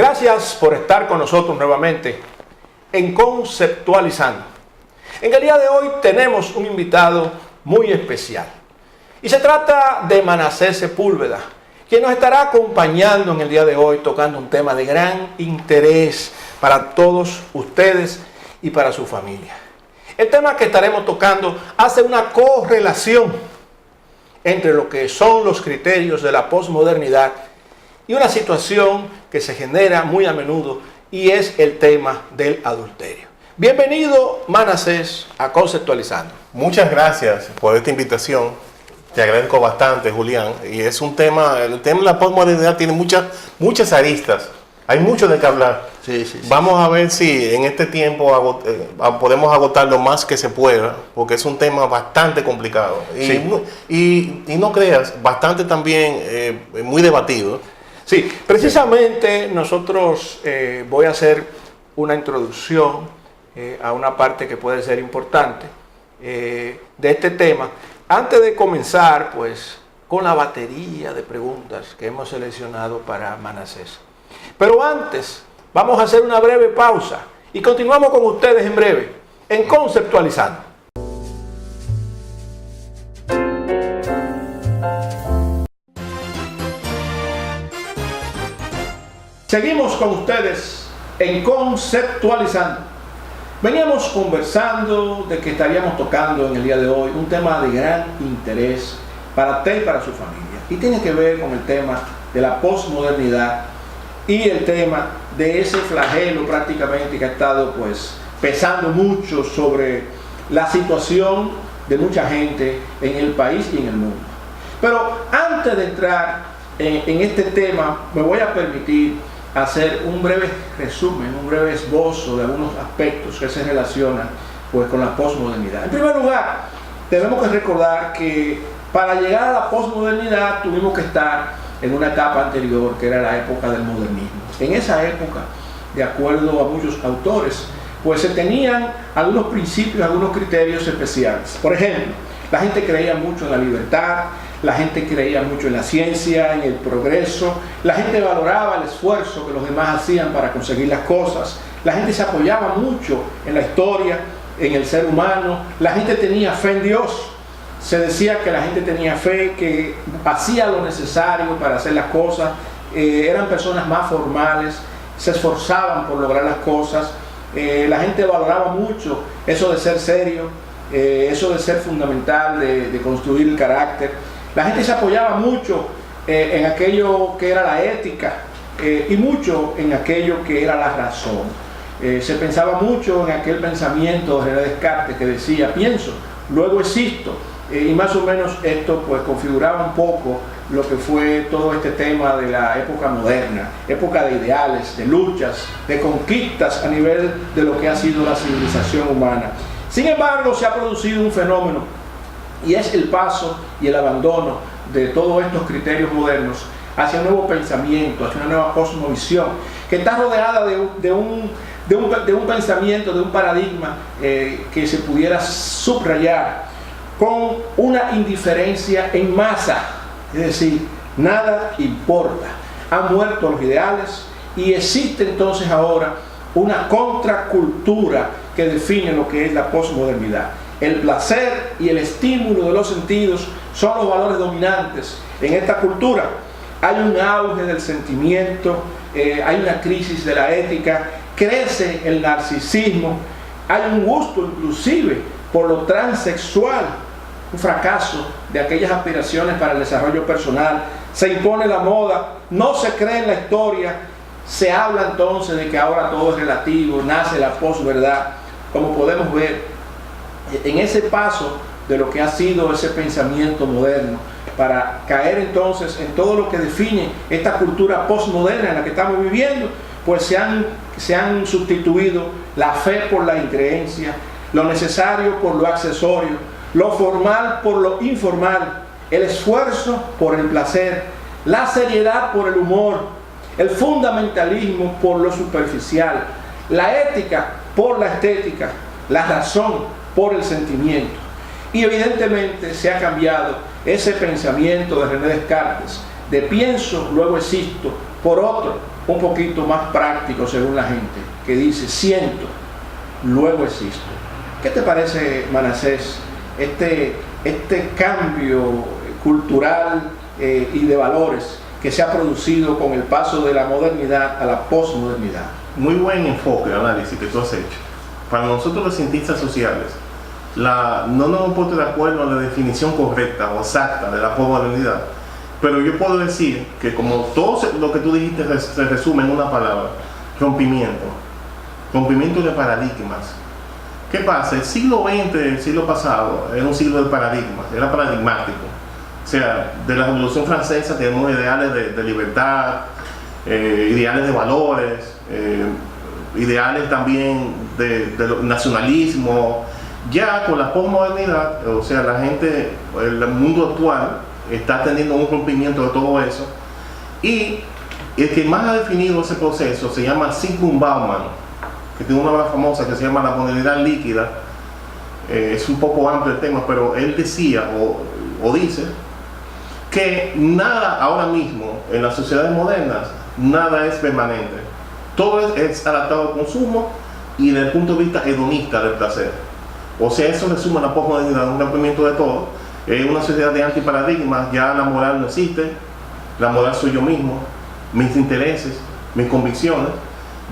Gracias por estar con nosotros nuevamente en Conceptualizando. En el día de hoy tenemos un invitado muy especial y se trata de Manasés Sepúlveda, quien nos estará acompañando en el día de hoy tocando un tema de gran interés para todos ustedes y para su familia. El tema que estaremos tocando hace una correlación entre lo que son los criterios de la posmodernidad y una situación que se genera muy a menudo, y es el tema del adulterio. Bienvenido, Manasés, a Conceptualizando. Muchas gracias por esta invitación. Te agradezco bastante, Julián. Y es un tema, el tema de la posmodernidad tiene muchas aristas. Hay mucho de qué hablar. Sí. Vamos a ver si en este tiempo podemos agotar lo más que se pueda, porque es un tema bastante complicado. Y no creas, bastante también muy debatido. Sí, precisamente nosotros voy a hacer una introducción a una parte que puede ser importante de este tema. Antes de comenzar, pues, con la batería de preguntas que hemos seleccionado para Manasés. Pero antes, vamos a hacer una breve pausa y continuamos con ustedes en breve en Conceptualizando. Seguimos con ustedes en Conceptualizando. Veníamos conversando de que estaríamos tocando en el día de hoy un tema de gran interés para usted y para su familia. Y tiene que ver con el tema de la posmodernidad y el tema de ese flagelo prácticamente que ha estado pues pesando mucho sobre la situación de mucha gente en el país y en el mundo. Pero antes de entrar en este tema, me voy a permitir hacer un breve resumen, un breve esbozo de algunos aspectos que se relacionan pues con la posmodernidad. En primer lugar, tenemos que recordar que para llegar a la posmodernidad tuvimos que estar en una etapa anterior, que era la época del modernismo. En esa época, de acuerdo a muchos autores, pues se tenían algunos principios, algunos criterios especiales. Por ejemplo, la gente creía mucho en la libertad, la gente creía mucho en la ciencia, en el progreso, la gente valoraba el esfuerzo que los demás hacían para conseguir las cosas, la gente se apoyaba mucho en la historia, en el ser humano, la gente tenía fe en Dios. Se decía que la gente tenía fe, que hacía lo necesario para hacer las cosas, eran personas más formales, se esforzaban por lograr las cosas, la gente valoraba mucho eso de ser serio, eso de ser fundamental, de construir el carácter. La gente se apoyaba mucho en aquello que era la ética y mucho en aquello que era la razón. Se pensaba mucho en aquel pensamiento de René Descartes que decía, pienso, luego existo. Y más o menos esto pues configuraba un poco lo que fue todo este tema de la época moderna, época de ideales, de luchas, de conquistas a nivel de lo que ha sido la civilización humana. Sin embargo, se ha producido un fenómeno y es el paso y el abandono de todos estos criterios modernos hacia un nuevo pensamiento, hacia una nueva cosmovisión, que está rodeada de un pensamiento, de un paradigma que se pudiera subrayar con una indiferencia en masa, es decir, nada importa. Han muerto los ideales y existe entonces ahora una contracultura que define lo que es la posmodernidad. El placer y el estímulo de los sentidos son los valores dominantes en esta cultura. Hay un auge del sentimiento, hay una crisis de la ética, crece el narcisismo, hay un gusto inclusive por lo transexual, un fracaso de aquellas aspiraciones para el desarrollo personal, se impone la moda, no se cree en la historia, se habla entonces de que ahora todo es relativo, nace la posverdad. Como podemos ver, en ese paso de lo que ha sido ese pensamiento moderno, para caer entonces en todo lo que define esta cultura postmoderna en la que estamos viviendo, pues se han sustituido la fe por la increencia, lo necesario por lo accesorio, lo formal por lo informal, el esfuerzo por el placer, la seriedad por el humor, el fundamentalismo por lo superficial, la ética por la estética, la razón por el sentimiento. Y evidentemente se ha cambiado ese pensamiento de René Descartes, de pienso, luego existo, por otro, un poquito más práctico según la gente, que dice siento, luego existo. ¿Qué te parece, Manasés, este cambio cultural y de valores que se ha producido con el paso de la modernidad a la posmodernidad? Muy buen enfoque, análisis que tú has hecho. Para nosotros los cientistas sociales, no nos hemos puesto de acuerdo en la definición correcta o exacta de la posmodernidad, pero yo puedo decir que como todo lo que tú dijiste se resume en una palabra: rompimiento de paradigmas. ¿Qué pasa? El siglo XX, el siglo pasado, era un siglo de paradigmas, era paradigmático. O sea, de la Revolución Francesa tenemos ideales de libertad, ideales de valores, ideales también de nacionalismo. Ya con la posmodernidad, o sea, la gente, el mundo actual está teniendo un rompimiento de todo eso, y el que más ha definido ese proceso se llama Zygmunt Bauman, que tiene una obra famosa que se llama La modernidad líquida. Es un poco amplio el tema, pero él decía o dice que nada ahora mismo en las sociedades modernas, nada es permanente, todo es adaptado al consumo y desde el punto de vista hedonista del placer. O sea, eso resume la posmodernidad, un rompimiento de todo. Es una sociedad de antiparadigmas. Ya la moral no existe, la moral soy yo mismo, mis intereses, mis convicciones.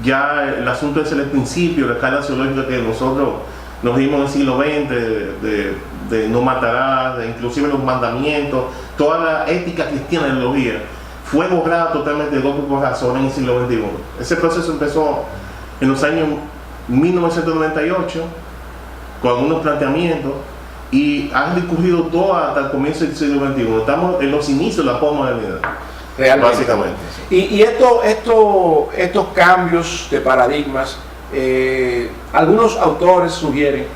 Ya el asunto es el principio, la escala sociológica que nosotros nos dimos en el siglo XX, de no matarás, de inclusive los mandamientos, toda la ética cristiana de la ideología, fue borrada totalmente de golpe por razón en el siglo XXI. Ese proceso empezó en los años 1998, con algunos planteamientos, y han discurrido todo hasta el comienzo del siglo XXI. Estamos en los inicios de la posmodernidad. Realmente. Básicamente. Y estos cambios de paradigmas, algunos autores sugieren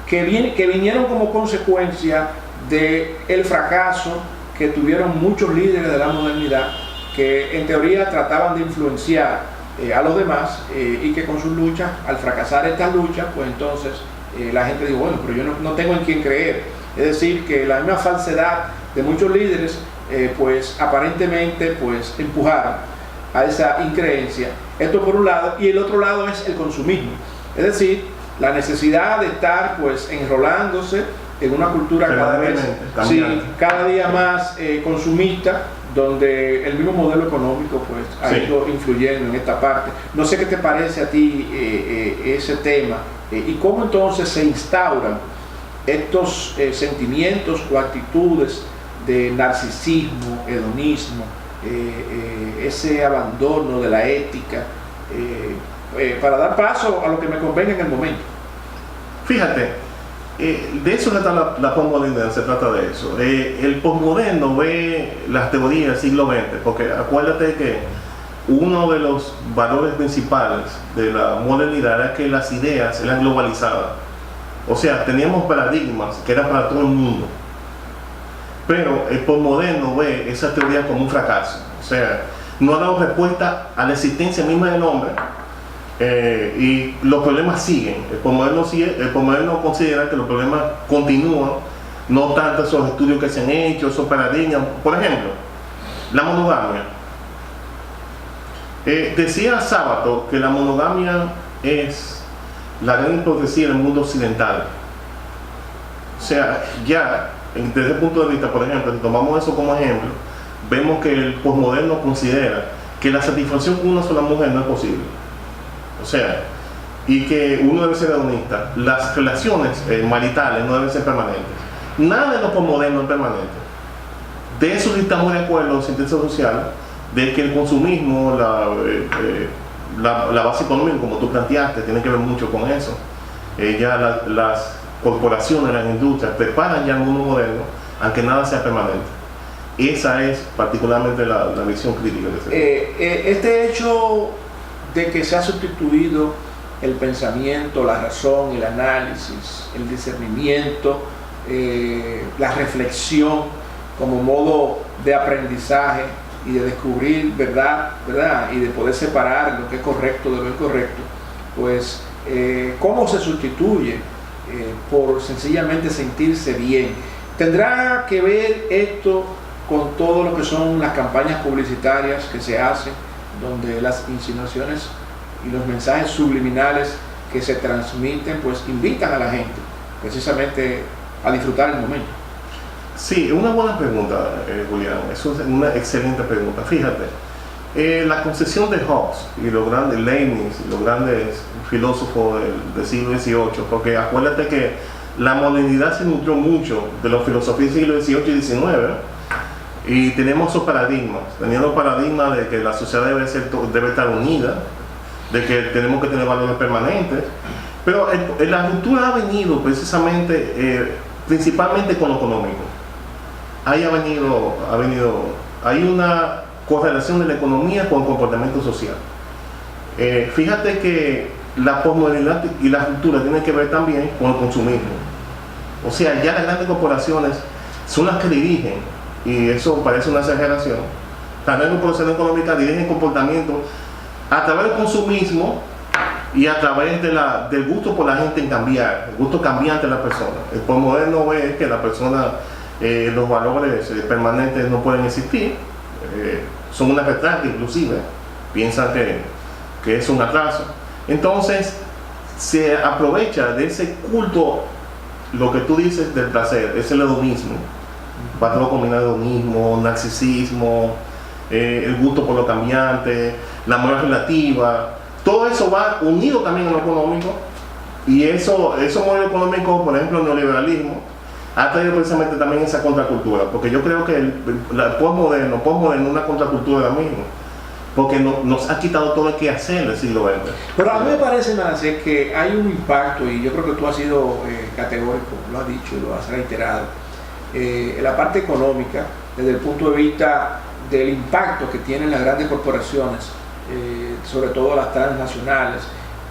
que vinieron como consecuencia del fracaso que tuvieron muchos líderes de la modernidad, que en teoría trataban de influenciar a los demás, y que con sus luchas, al fracasar estas luchas, pues entonces la gente dijo, bueno, pero yo no tengo en quién creer. Es decir, que la misma falsedad de muchos líderes pues aparentemente pues empujaron a esa increencia. Esto por un lado, y el otro lado es el consumismo, es decir, la necesidad de estar pues enrolándose en una cultura cada día más consumista, donde el mismo modelo económico pues ha ido influyendo en esta parte. No sé qué te parece a ti ese tema, y cómo entonces se instauran estos sentimientos o actitudes de narcisismo, hedonismo, ese abandono de la ética, para dar paso a lo que me convenga en el momento. Fíjate, de eso se trata la posmodernidad, se trata de eso. El posmoderno ve las teorías del siglo XX, porque acuérdate que uno de los valores principales de la modernidad era que las ideas eran globalizadas. O sea, teníamos paradigmas que eran para todo el mundo. Pero el posmoderno ve esa teoría como un fracaso. O sea, no ha dado respuesta a la existencia misma del hombre, y los problemas siguen. El posmoderno considera que los problemas continúan, no tanto esos estudios que se han hecho, esos paradigmas. Por ejemplo, la monogamia. Decía Sábato que la monogamia es la gran hipocresía del mundo occidental. O sea, ya desde el punto de vista, por ejemplo, si tomamos eso como ejemplo, vemos que el posmoderno considera que la satisfacción con una sola mujer no es posible. O sea, y que uno debe ser hedonista. Las relaciones maritales no deben ser permanentes. Nada de lo posmoderno es permanente. De eso sí estamos de acuerdo en ciencias sociales, de que el consumismo, la base económica, como tú planteaste, tiene que ver mucho con eso. Las corporaciones, las industrias preparan ya el mundo moderno, aunque nada sea permanente. Esa es particularmente la visión crítica que este hecho de que se ha sustituido el pensamiento, la razón, el análisis, el discernimiento, la reflexión como modo de aprendizaje y de descubrir verdad, y de poder separar lo que es correcto de lo incorrecto, pues ¿cómo se sustituye por sencillamente sentirse bien? ¿Tendrá que ver esto con todo lo que son las campañas publicitarias que se hacen donde las insinuaciones y los mensajes subliminales que se transmiten pues invitan a la gente precisamente a disfrutar el momento. Sí, una buena pregunta, Julián. Eso es una excelente pregunta. Fíjate, la concepción de Hobbes y los grandes Leibniz y los grandes filósofos del siglo XVIII, porque acuérdate que la modernidad se nutrió mucho de la filosofía del siglo XVIII y XIX, y tenemos esos paradigmas. Teníamos el paradigma de que la sociedad debe estar unida, de que tenemos que tener valores permanentes, pero la ruptura ha venido precisamente, principalmente con lo económico. Ahí hay una correlación de la economía con el comportamiento social. Fíjate que la posmodernidad y la ruptura tienen que ver también con el consumismo. O sea, ya las grandes corporaciones son las que dirigen, y eso parece una exageración. Las grandes corporaciones económicas dirigen comportamiento a través del consumismo y a través del gusto por la gente en cambiar, el gusto cambiante de la persona. El posmoderno ve que la persona, los valores permanentes no pueden existir, son una retracta inclusive, piensan que es un atraso. Entonces se aprovecha de ese culto, lo que tú dices del placer, es el hedonismo, va todo combinado, hedonismo, narcisismo, el gusto por lo cambiante, la moral relativa, todo eso va unido también en lo económico, y eso modelo económico, por ejemplo el neoliberalismo, ha traído precisamente también esa contracultura, porque yo creo que el posmoderno es una contracultura ahora mismo, porque nos ha quitado todo el que hacer del siglo XX. Pero a mí me parece, Manasés, que hay un impacto, y yo creo que tú has sido categórico, lo has dicho, lo has reiterado, en la parte económica, desde el punto de vista del impacto que tienen las grandes corporaciones, sobre todo las transnacionales,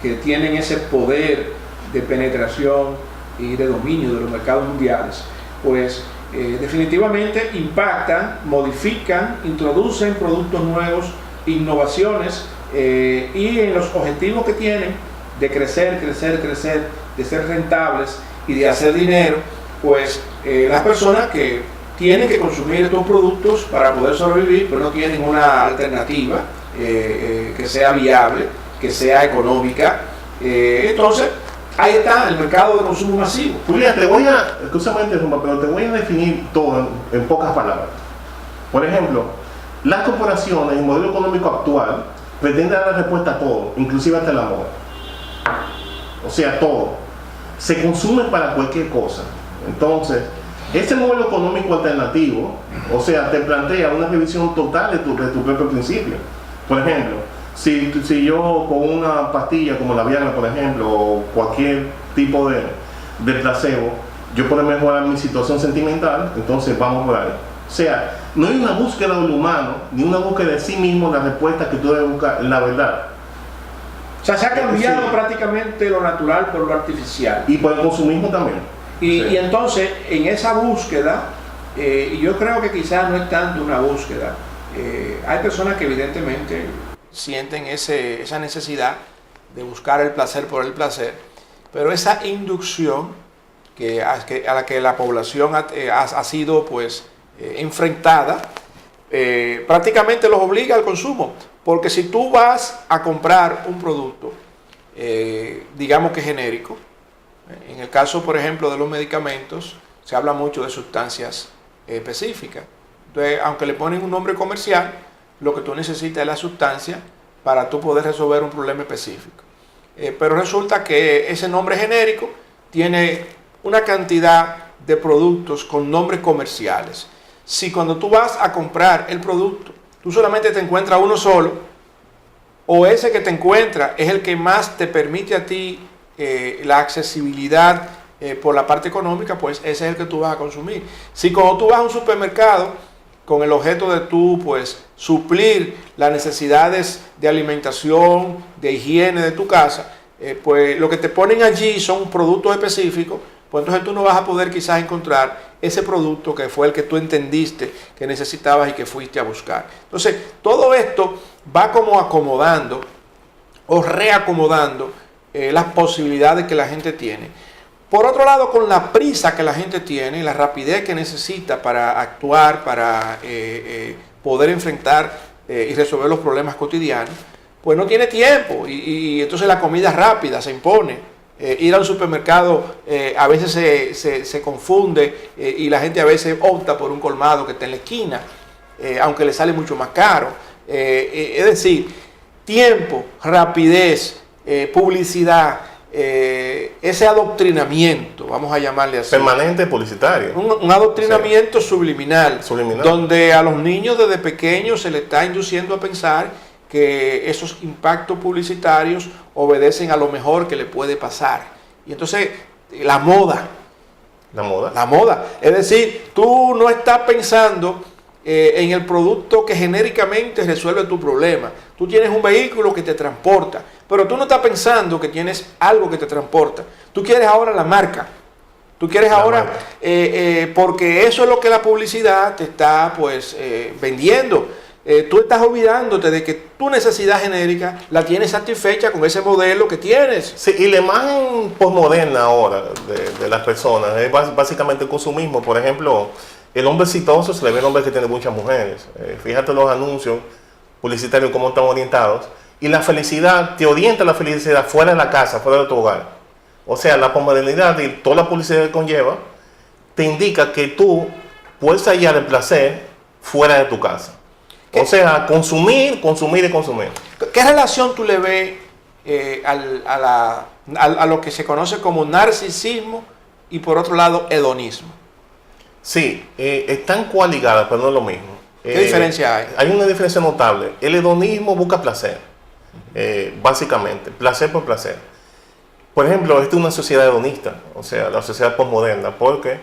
que tienen ese poder de penetración y de dominio de los mercados mundiales, pues definitivamente impactan, modifican, introducen productos nuevos, innovaciones, y en los objetivos que tienen de crecer, de ser rentables y de hacer dinero, pues las personas que tienen que consumir estos productos para poder sobrevivir, pero no tienen una alternativa que sea viable, que sea económica. Entonces, ahí está el mercado de consumo masivo. Julián, pero te voy a definir todo en pocas palabras. Por ejemplo, las corporaciones, el modelo económico actual, pretenden dar la respuesta a todo, inclusive hasta el amor. O sea, todo. Se consume para cualquier cosa. Entonces, ese modelo económico alternativo, o sea, te plantea una revisión total de tu propio principio. Por ejemplo, si yo con una pastilla como la Viagra, por ejemplo, o cualquier tipo de placebo, yo puedo mejorar mi situación sentimental, entonces vamos por ahí. O sea, no hay una búsqueda del humano, ni una búsqueda de sí mismo, la respuesta que tú debes buscar, la verdad. O sea, se ha cambiado prácticamente lo natural por lo artificial. Y por el consumismo también. Y entonces, en esa búsqueda, y yo creo que quizás no es tanto una búsqueda, hay personas que evidentemente sienten esa necesidad de buscar el placer por el placer, pero esa inducción a la que la población ha sido pues enfrentada, prácticamente los obliga al consumo, porque si tú vas a comprar un producto, digamos que genérico, en el caso por ejemplo de los medicamentos, se habla mucho de sustancias específicas. Entonces, aunque le ponen un nombre comercial, lo que tú necesitas es la sustancia para tú poder resolver un problema específico. Pero resulta que ese nombre genérico tiene una cantidad de productos con nombres comerciales. Si cuando tú vas a comprar el producto, tú solamente te encuentras uno solo, o ese que te encuentras es el que más te permite a ti la accesibilidad por la parte económica, pues ese es el que tú vas a consumir. Si cuando tú vas a un supermercado con el objeto de tú pues suplir las necesidades de alimentación, de higiene de tu casa, pues lo que te ponen allí son productos específicos, pues entonces tú no vas a poder quizás encontrar ese producto que fue el que tú entendiste que necesitabas y que fuiste a buscar. Entonces, todo esto va como acomodando o reacomodando las posibilidades que la gente tiene. Por otro lado, con la prisa que la gente tiene, la rapidez que necesita para actuar, para poder enfrentar y resolver los problemas cotidianos, pues no tiene tiempo y entonces la comida rápida se impone. Ir a un supermercado a veces se confunde y la gente a veces opta por un colmado que está en la esquina, aunque le sale mucho más caro. Es decir, tiempo, rapidez, publicidad, ese adoctrinamiento, vamos a llamarle así. Permanente publicitario. Un adoctrinamiento subliminal, Subliminal. donde a los niños desde pequeños se les está induciendo a pensar que esos impactos publicitarios obedecen a lo mejor que le puede pasar. Y entonces, la moda. La moda. Es decir, tú no estás pensando en el producto que genéricamente resuelve tu problema. Tú tienes un vehículo que te transporta, pero tú no estás pensando que tienes algo que te transporta. Tú quieres ahora la marca. Tú quieres ahora, porque eso es lo que la publicidad te está pues vendiendo. Tú estás olvidándote de que tu necesidad genérica la tienes satisfecha con ese modelo que tienes. Sí, y la imagen posmoderna ahora de las personas es básicamente el consumismo. Por ejemplo, el hombre exitoso se le ve al hombre que tiene muchas mujeres. Fíjate los anuncios publicitarios cómo están orientados. Y la felicidad, te orienta la felicidad fuera de la casa, fuera de tu hogar. O sea, la posmodernidad y toda la publicidad que conlleva te indica que tú puedes hallar el placer fuera de tu casa. O sea, consumir, consumir y consumir. ¿Qué relación tú le ves a lo que se conoce como narcisismo y por otro lado hedonismo? Sí, están coaligadas, pero no es lo mismo. ¿Qué diferencia hay? Hay una diferencia notable. El hedonismo busca placer, básicamente, placer por placer. Por ejemplo, esta es una sociedad hedonista, o sea, la sociedad posmoderna, porque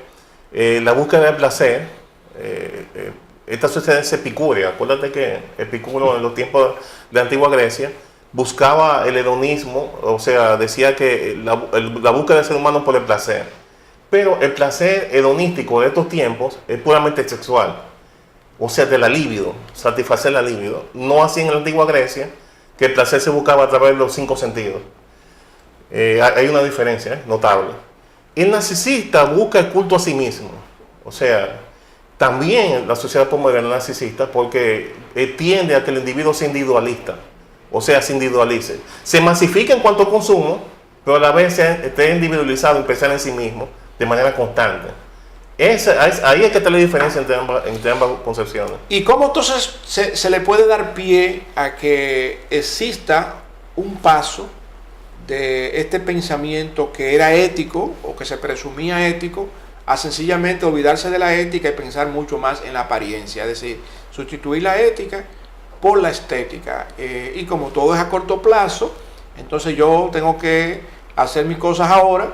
la búsqueda del placer, esta sociedad es epicúrea. Acuérdate que Epicuro en los tiempos de antigua Grecia buscaba el hedonismo, o sea, decía que la búsqueda del ser humano por el placer. Pero el placer hedonístico de estos tiempos es puramente sexual, o sea, de la libido, satisfacer la libido. No así en la antigua Grecia, que el placer se buscaba a través de los 5 sentidos. Hay una diferencia notable. El narcisista busca el culto a sí mismo, o sea, también la sociedad posmoderna narcisista porque tiende a que el individuo sea individualista, o sea, se individualice. Se masifica en cuanto a consumo, pero a la vez esté individualizado y pensar en sí mismo de manera constante. Ahí es que está la diferencia entre ambas concepciones. ¿Y cómo entonces se le puede dar pie a que exista un paso de este pensamiento que era ético o que se presumía ético a sencillamente olvidarse de la ética y pensar mucho más en la apariencia? Es decir, sustituir la ética por la estética. Y como todo es a corto plazo, entonces yo tengo que hacer mis cosas ahora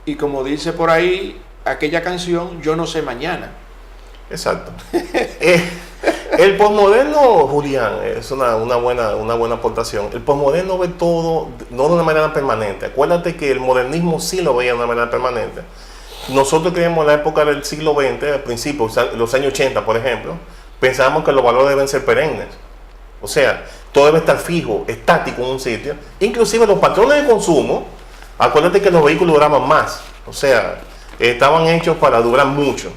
y como dice por ahí aquella canción, yo no sé mañana. Exacto. El posmoderno, Julián, es una buena aportación. El posmoderno ve todo no de una manera permanente. Acuérdate que el modernismo sí lo veía de una manera permanente. Nosotros creíamos en la época del siglo XX, al principio, los años 80, por ejemplo, pensábamos que los valores deben ser perennes. O sea, todo debe estar fijo, estático en un sitio. Inclusive los patrones de consumo, acuérdate que los vehículos duraban más. O sea, estaban hechos para durar mucho.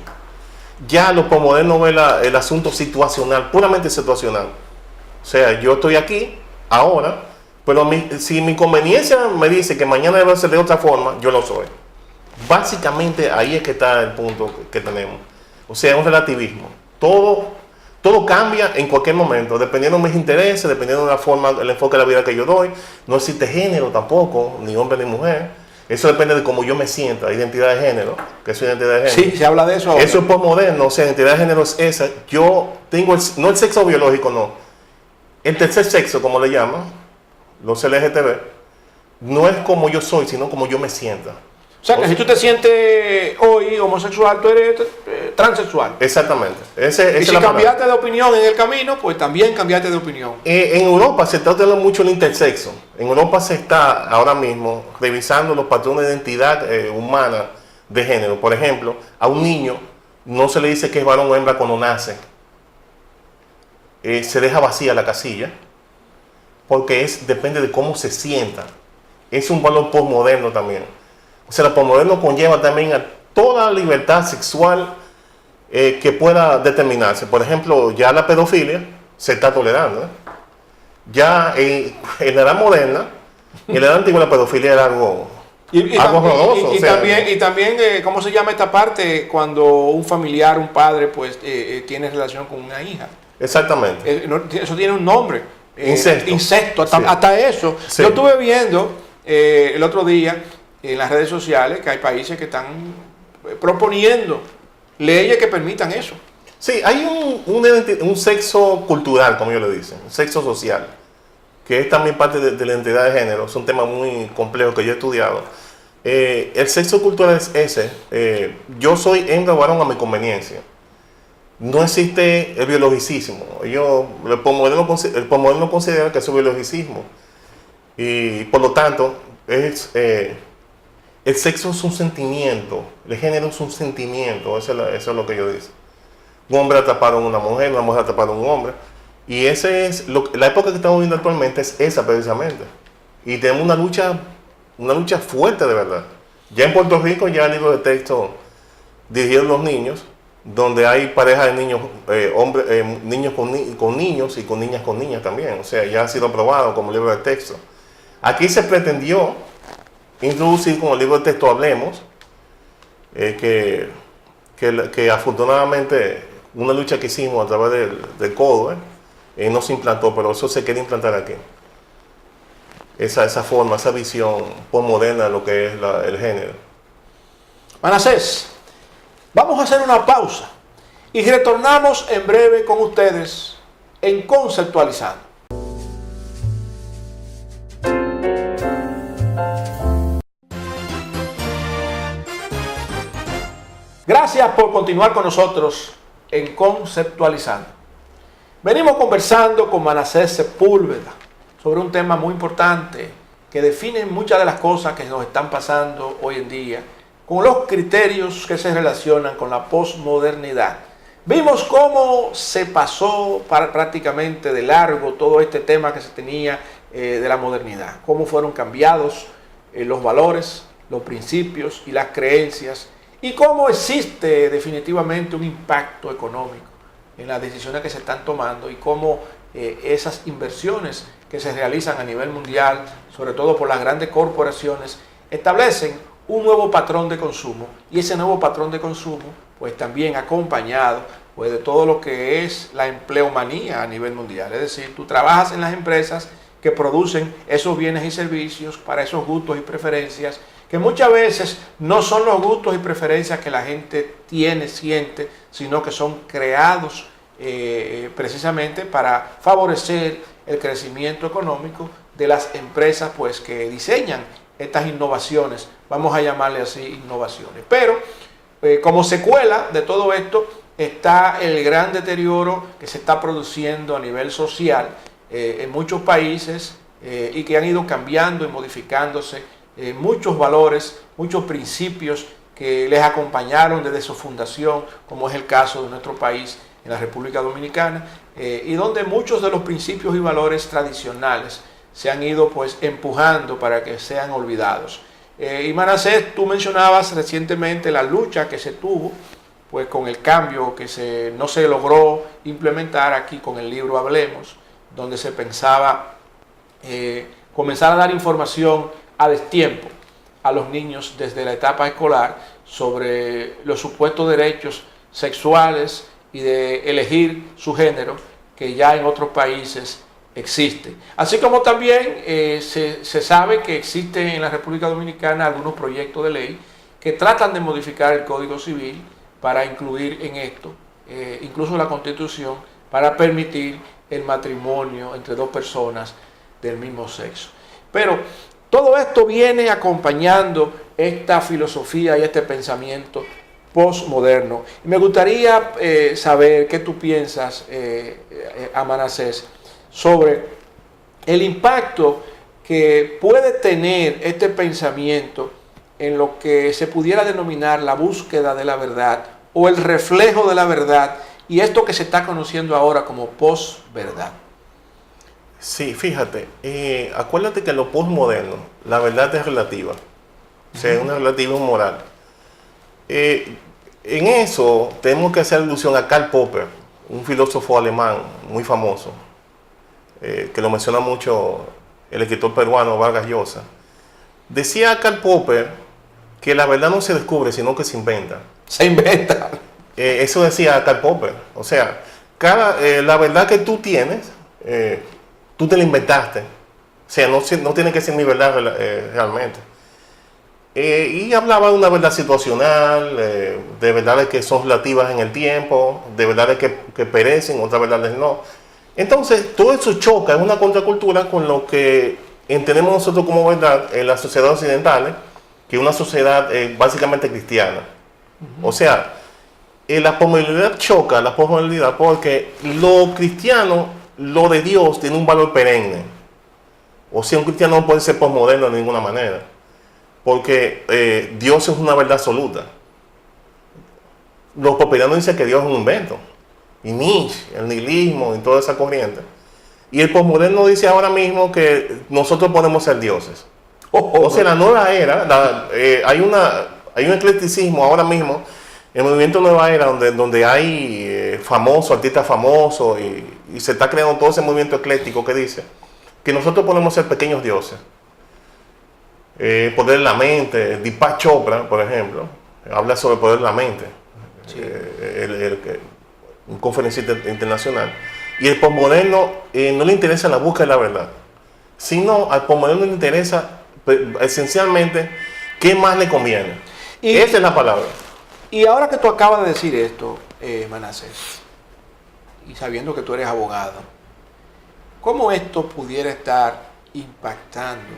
Ya los posmodernos ven el asunto situacional, puramente situacional. O sea, yo estoy aquí, ahora, pero si mi conveniencia me dice que mañana debe ser de otra forma, yo lo soy. Básicamente ahí es que está el punto que tenemos. O sea, un relativismo. Todo cambia en cualquier momento, dependiendo de mis intereses, dependiendo de la forma, el enfoque de la vida que yo doy. No existe género tampoco, ni hombre ni mujer. Eso depende de cómo yo me sienta, identidad de género, que es identidad de género. Sí, se habla de eso ahora. Eso es posmoderno, o sea, identidad de género es esa. Yo tengo, no el sexo biológico, no. El tercer sexo, como le llaman, los LGTB, no es como yo soy, sino como yo me sienta. O sea, que si tú te sientes hoy homosexual, tú eres transexual. Exactamente. Y si cambiaste de opinión en el camino, pues también cambiaste de opinión. En Europa se está tratando mucho el intersexo. En Europa se está ahora mismo revisando los patrones de identidad humana de género. Por ejemplo, a un niño no se le dice que es varón o hembra cuando nace. Se deja vacía la casilla porque depende de cómo se sienta. Es un valor posmoderno también. O sea, el posmoderno conlleva también a toda la libertad sexual que pueda determinarse. Por ejemplo, ya la pedofilia se está tolerando. Ya en la edad moderna, en la edad antigua la pedofilia era algo horroroso. Y también, ¿cómo se llama esta parte? Cuando un familiar, un padre, pues tiene relación con una hija. Exactamente. Eso tiene un nombre. Incesto. Hasta eso. Sí. Yo estuve viendo el otro día en las redes sociales que hay países que están proponiendo leyes que permitan eso. Sí, hay un sexo cultural, como ellos le dicen, un sexo social, que es también parte de la identidad de género. Es un tema muy complejo que yo he estudiado. El sexo cultural es ese. Yo soy hembra o varón a mi conveniencia. No existe el biologicismo. El posmoderno considera que es un biologicismo. Y por lo tanto, el sexo es un sentimiento, el género es un sentimiento, eso es lo que ellos dicen. Un hombre atrapado en una mujer atrapada en un hombre. Y la época que estamos viviendo actualmente es esa precisamente. Y tenemos una lucha fuerte de verdad. Ya en Puerto Rico ya hay libros de texto dirigidos a los niños, donde hay parejas de niños, niños con niños y con niñas también. O sea, ya ha sido aprobado como libro de texto. Aquí se pretendió introducir como libro de texto Hablemos, que afortunadamente una lucha que hicimos a través del codo no se implantó, pero eso se quiere implantar aquí. Esa forma, esa visión postmoderna de lo que es el género. Manasés, vamos a hacer una pausa y retornamos en breve con ustedes en Conceptualizando. Gracias por continuar con nosotros en Conceptualizando. Venimos conversando con Manasés Sepúlveda sobre un tema muy importante que define muchas de las cosas que nos están pasando hoy en día, con los criterios que se relacionan con la posmodernidad. Vimos cómo se pasó prácticamente de largo todo este tema que se tenía de la modernidad, cómo fueron cambiados los valores, los principios y las creencias, y cómo existe definitivamente un impacto económico en las decisiones que se están tomando y cómo esas inversiones que se realizan a nivel mundial, sobre todo por las grandes corporaciones, establecen un nuevo patrón de consumo, y ese nuevo patrón de consumo pues también acompañado pues de todo lo que es la empleomanía a nivel mundial. Es decir, tú trabajas en las empresas que producen esos bienes y servicios para esos gustos y preferencias, que muchas veces no son los gustos y preferencias que la gente siente, sino que son creados precisamente para favorecer el crecimiento económico de las empresas pues que diseñan estas innovaciones, vamos a llamarle así innovaciones. Pero como secuela de todo esto está el gran deterioro que se está produciendo a nivel social en muchos países y que han ido cambiando y modificándose muchos valores, muchos principios que les acompañaron desde su fundación, como es el caso de nuestro país, en la República Dominicana, y donde muchos de los principios y valores tradicionales se han ido pues empujando para que sean olvidados. Y Manasés, tú mencionabas recientemente la lucha que se tuvo pues con el cambio que no se logró implementar aquí con el libro Hablemos, donde se pensaba comenzar a dar información a destiempo a los niños desde la etapa escolar sobre los supuestos derechos sexuales y de elegir su género, que ya en otros países existe. Así como también se sabe que existe en la República Dominicana algunos proyectos de ley que tratan de modificar el Código Civil para incluir en esto, incluso la Constitución, para permitir el matrimonio entre dos personas del mismo sexo. Pero todo esto viene acompañando esta filosofía y este pensamiento postmoderno. Me gustaría saber qué tú piensas, Manasés, sobre el impacto que puede tener este pensamiento en lo que se pudiera denominar la búsqueda de la verdad o el reflejo de la verdad, y esto que se está conociendo ahora como posverdad. Sí, fíjate, acuérdate que en lo postmoderno la verdad es relativa, o sea, es una relativa moral. En eso tenemos que hacer alusión a Karl Popper, un filósofo alemán muy famoso, que lo menciona mucho el escritor peruano Vargas Llosa. Decía Karl Popper que la verdad no se descubre, sino que se inventa. Se inventa. Eso decía Karl Popper. O sea, la verdad que tú tienes, tú te la inventaste. O sea, no tiene que ser mi verdad realmente. Y hablaba de una verdad situacional, de verdades que son relativas en el tiempo, de verdades que perecen, otras verdades no. Entonces, todo eso choca, es una contracultura con lo que entendemos nosotros como verdad en las sociedades occidentales, que es una sociedad básicamente cristiana. O sea, la posmodernidad choca, la posmodernidad, porque lo cristiano, lo de Dios, tiene un valor perenne. O sea, un cristiano no puede ser posmoderno de ninguna manera, porque Dios es una verdad absoluta. Los popperianos dicen que Dios es un invento, y Nietzsche, el nihilismo y toda esa corriente. Y el posmoderno dice ahora mismo que nosotros podemos ser dioses. O sea, la nueva era, hay un eclecticismo ahora mismo, el movimiento Nueva Era, donde hay artistas famosos, y se está creando todo ese movimiento ecléctico que dice que nosotros podemos ser pequeños dioses. Poder de la mente, Deepak Chopra, por ejemplo, habla sobre el poder de la mente, sí. Un conferencista internacional. Y el posmoderno no le interesa la búsqueda de la verdad, sino al posmoderno le interesa esencialmente qué más le conviene. Esa es la palabra. Y ahora que tú acabas de decir esto, Manasés, y sabiendo que tú eres abogado, ¿cómo esto pudiera estar impactando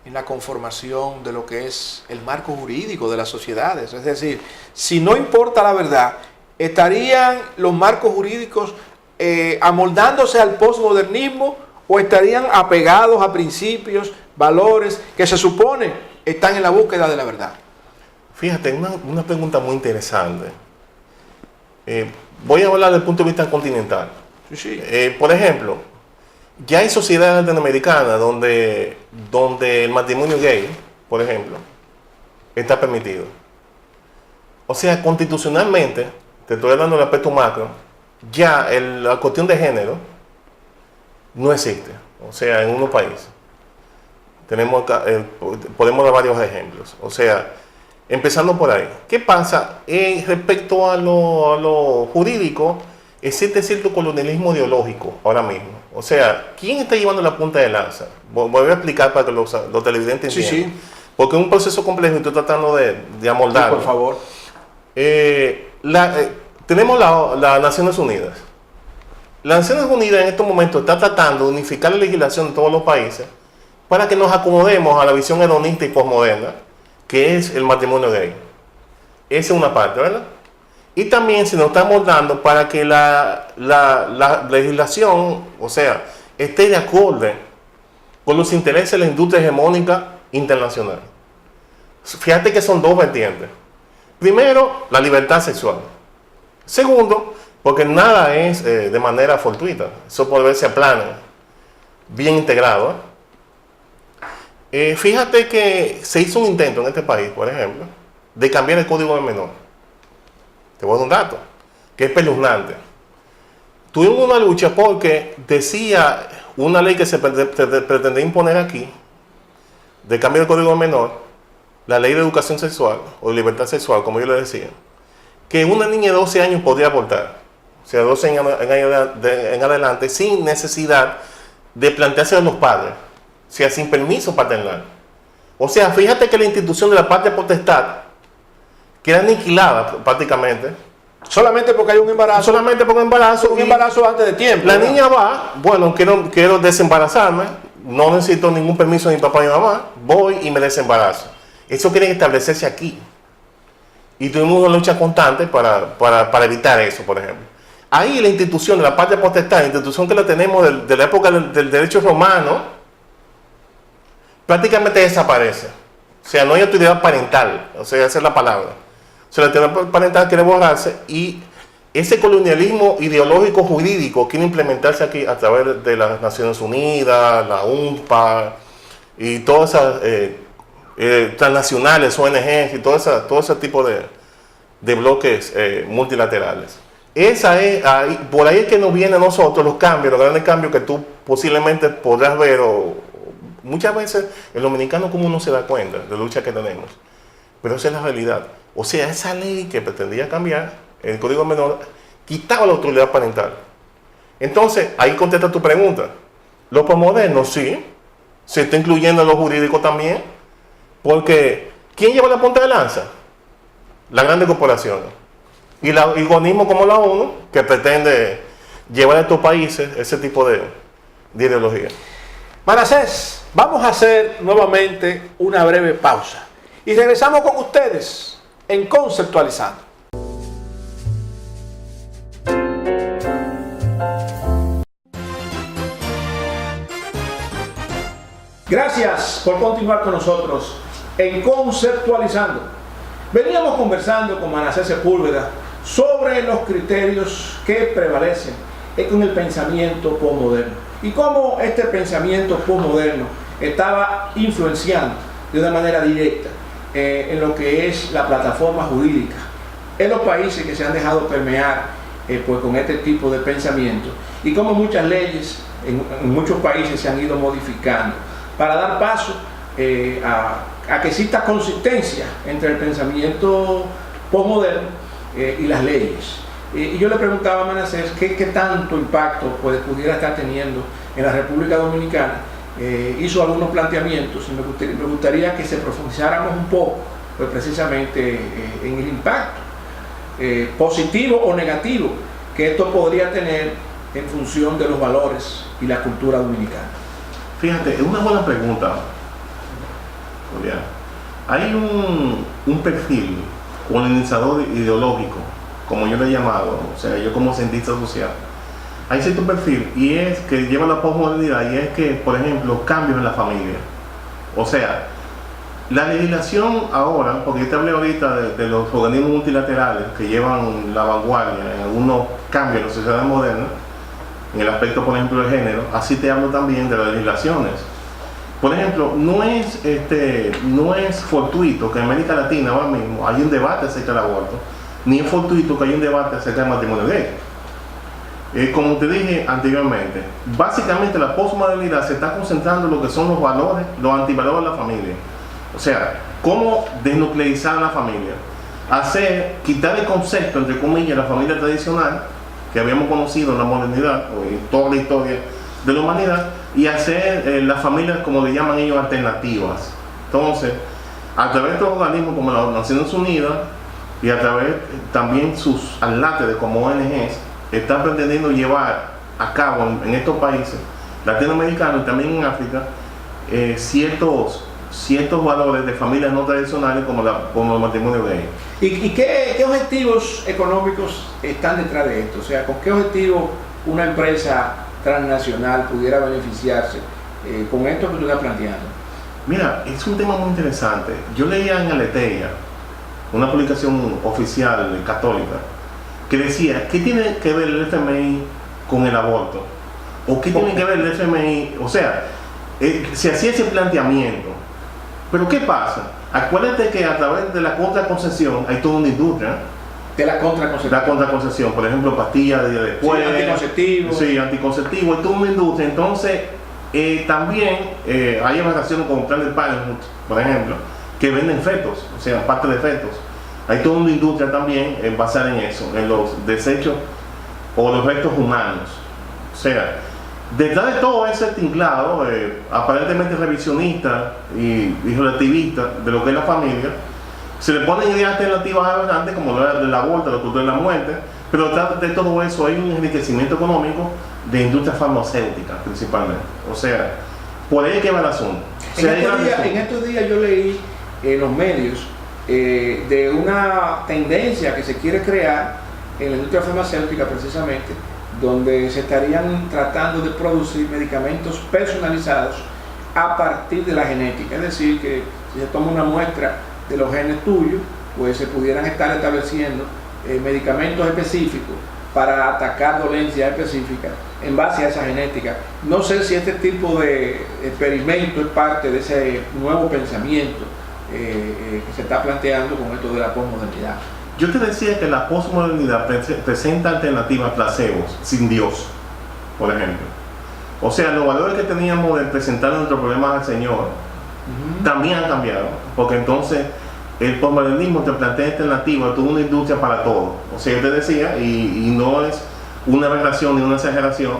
en la conformación de lo que es el marco jurídico de las sociedades? Es decir, si no importa la verdad, ¿estarían los marcos jurídicos amoldándose al posmodernismo o estarían apegados a principios, valores que se supone están en la búsqueda de la verdad? Fíjate, una pregunta muy interesante. Voy a hablar desde el punto de vista continental. Sí. Por ejemplo, ya hay sociedades latinoamericanas donde el matrimonio gay, por ejemplo, está permitido. O sea, constitucionalmente, te estoy hablando del aspecto macro, ya la cuestión de género no existe. O sea, en unos países. Podemos dar varios ejemplos. O sea, empezando por ahí. ¿Qué pasa? Respecto a lo jurídico, existe cierto colonialismo ideológico ahora mismo. O sea, ¿quién está llevando la punta de lanza? Voy a explicar para que los televidentes entiendan. Sí. Porque es un proceso complejo y estoy tratando de amoldarlo. Sí, por favor. Tenemos las Naciones Unidas. Las Naciones Unidas en estos momentos está tratando de unificar la legislación de todos los países para que nos acomodemos a la visión hedonista y posmoderna, que es el matrimonio gay. Esa es una parte, ¿verdad? Y también se nos está moldando para que la legislación, o sea, esté de acuerdo con los intereses de la industria hegemónica internacional. Fíjate que son dos vertientes. Primero, la libertad sexual. Segundo, porque nada es de manera fortuita. Eso puede verse a plano, bien integrado. Fíjate que se hizo un intento en este país, por ejemplo, de cambiar el código del menor. Te voy a dar un dato, que es espeluznante. Tuvimos una lucha porque decía una ley que se pretendía imponer aquí, de cambio del código del menor, la ley de educación sexual, o de libertad sexual, como yo le decía, que una niña de 12 años podría abortar, o sea, 12 años en adelante, sin necesidad de plantearse a los padres, o sea, sin permiso paternal. O sea, fíjate que la institución de la patria potestad queda aniquilada prácticamente. Solamente porque hay un embarazo. Solamente porque un embarazo antes de tiempo. La niña va, bueno, quiero desembarazarme, no necesito ningún permiso de mi papá y mi mamá, voy y me desembarazo. Eso quiere establecerse aquí. Y tuvimos una lucha constante para evitar eso, por ejemplo. Ahí la institución de la patria potestad, la institución que la tenemos de la época del derecho romano, prácticamente desaparece. O sea, no hay autoridad parental, o sea, esa es la palabra. O sea, la autoridad parental quiere borrarse y ese colonialismo ideológico jurídico quiere implementarse aquí a través de las Naciones Unidas, la UNPA y todas esas transnacionales, ONGs y todo ese tipo de bloques multilaterales. Por ahí es que nos vienen a nosotros los cambios, los grandes cambios que tú posiblemente podrás ver, o muchas veces el dominicano común no se da cuenta de la lucha que tenemos, pero esa es la realidad. O sea, esa ley que pretendía cambiar el Código Menor quitaba la autoridad parental. Entonces, ahí contesta tu pregunta. Los posmodernos, sí, se está incluyendo en lo jurídico también, porque ¿quién lleva la punta de lanza? Las grandes corporaciones. Y organismos como la ONU, que pretende llevar a estos países ese tipo de ideología. Manasés, vamos a hacer nuevamente una breve pausa y regresamos con ustedes en Conceptualizando. Gracias por continuar con nosotros en Conceptualizando. Veníamos conversando con Manasés Sepúlveda sobre los criterios que prevalecen con el pensamiento posmoderno y cómo este pensamiento posmoderno estaba influenciando de una manera directa en lo que es la plataforma jurídica en los países que se han dejado permear pues con este tipo de pensamiento, y cómo muchas leyes en muchos países se han ido modificando para dar paso a que exista consistencia entre el pensamiento posmoderno y las leyes. Y yo le preguntaba a Manasés qué tanto impacto pudiera estar teniendo en la República Dominicana. Hizo algunos planteamientos y me gustaría que se profundizáramos un poco pues precisamente en el impacto positivo o negativo que esto podría tener en función de los valores y la cultura dominicana. Fíjate, es una buena pregunta, Julián. Hay un perfil colonizador ideológico, como yo le he llamado, o sea, yo como cientista social. Hay cierto perfil, y es que lleva la posmodernidad, y es que, por ejemplo, cambios en la familia. O sea, la legislación ahora, porque yo te hablé ahorita de los organismos multilaterales que llevan la vanguardia en algunos cambios en la sociedad moderna, en el aspecto, por ejemplo, del género, así te hablo también de las legislaciones. Por ejemplo, no es fortuito que en América Latina ahora mismo hay un debate acerca del aborto, ni es fortuito que hay un debate acerca del matrimonio gay. Como te dije anteriormente, básicamente la posmodernidad se está concentrando en lo que son los valores, los antivalores de la familia. O sea, cómo desnuclearizar a la familia, quitar el concepto, entre comillas, la familia tradicional que habíamos conocido en la modernidad o en toda la historia de la humanidad, y hacer las familias, como le llaman ellos, alternativas. Entonces, a través de los organismos como las Naciones Unidas y a través también sus atlates como ONGs, están pretendiendo llevar a cabo en estos países latinoamericanos y también en África ciertos valores de familias no tradicionales como el matrimonio gay. ¿Y qué objetivos económicos están detrás de esto? O sea, ¿con qué objetivo una empresa transnacional pudiera beneficiarse con esto que tú estás planteando? Mira, es un tema muy interesante. Yo leía en Aleteia, una publicación oficial católica, que decía, ¿qué tiene que ver el FMI con el aborto? ¿O qué tiene que ver el FMI? O sea, se hacía ese planteamiento. Pero ¿qué pasa? Acuérdate que a través de la contraconcepción hay toda una industria. De la contraconcepción. La contraconcepción, por ejemplo, pastillas de después. Sí, anticonceptivos. Sí, anticonceptivos, hay toda una industria. Entonces, también hay organizaciones como Planned Parenthood, por ejemplo, que venden fetos, o sea, parte de fetos. Hay toda una industria también basada en eso, en los desechos o los restos humanos. O sea, detrás de todo ese tinglado, aparentemente revisionista y relativista de lo que es la familia, se le ponen ideas alternativas adelante, como lo del aborto, la cultura de la muerte, pero detrás de todo eso hay un enriquecimiento económico de industria farmacéutica principalmente. O sea, por ahí que va el asunto. O sea, en estos días yo leí en los medios de una tendencia que se quiere crear en la industria farmacéutica precisamente, donde se estarían tratando de producir medicamentos personalizados a partir de la genética. Es decir, que si se toma una muestra de los genes tuyos, pues se pudieran estar estableciendo medicamentos específicos para atacar dolencias específicas en base a esa genética. No sé si este tipo de experimento es parte de ese nuevo pensamiento que se está planteando con esto de la posmodernidad. Yo te decía que la posmodernidad presenta alternativas a placebos sin Dios, por ejemplo. O sea, los valores que teníamos de presentar nuestros problemas al Señor también han cambiado, porque entonces el posmodernismo te plantea alternativas, toda una industria para todo. O sea, yo te decía, y no es una relación ni una exageración,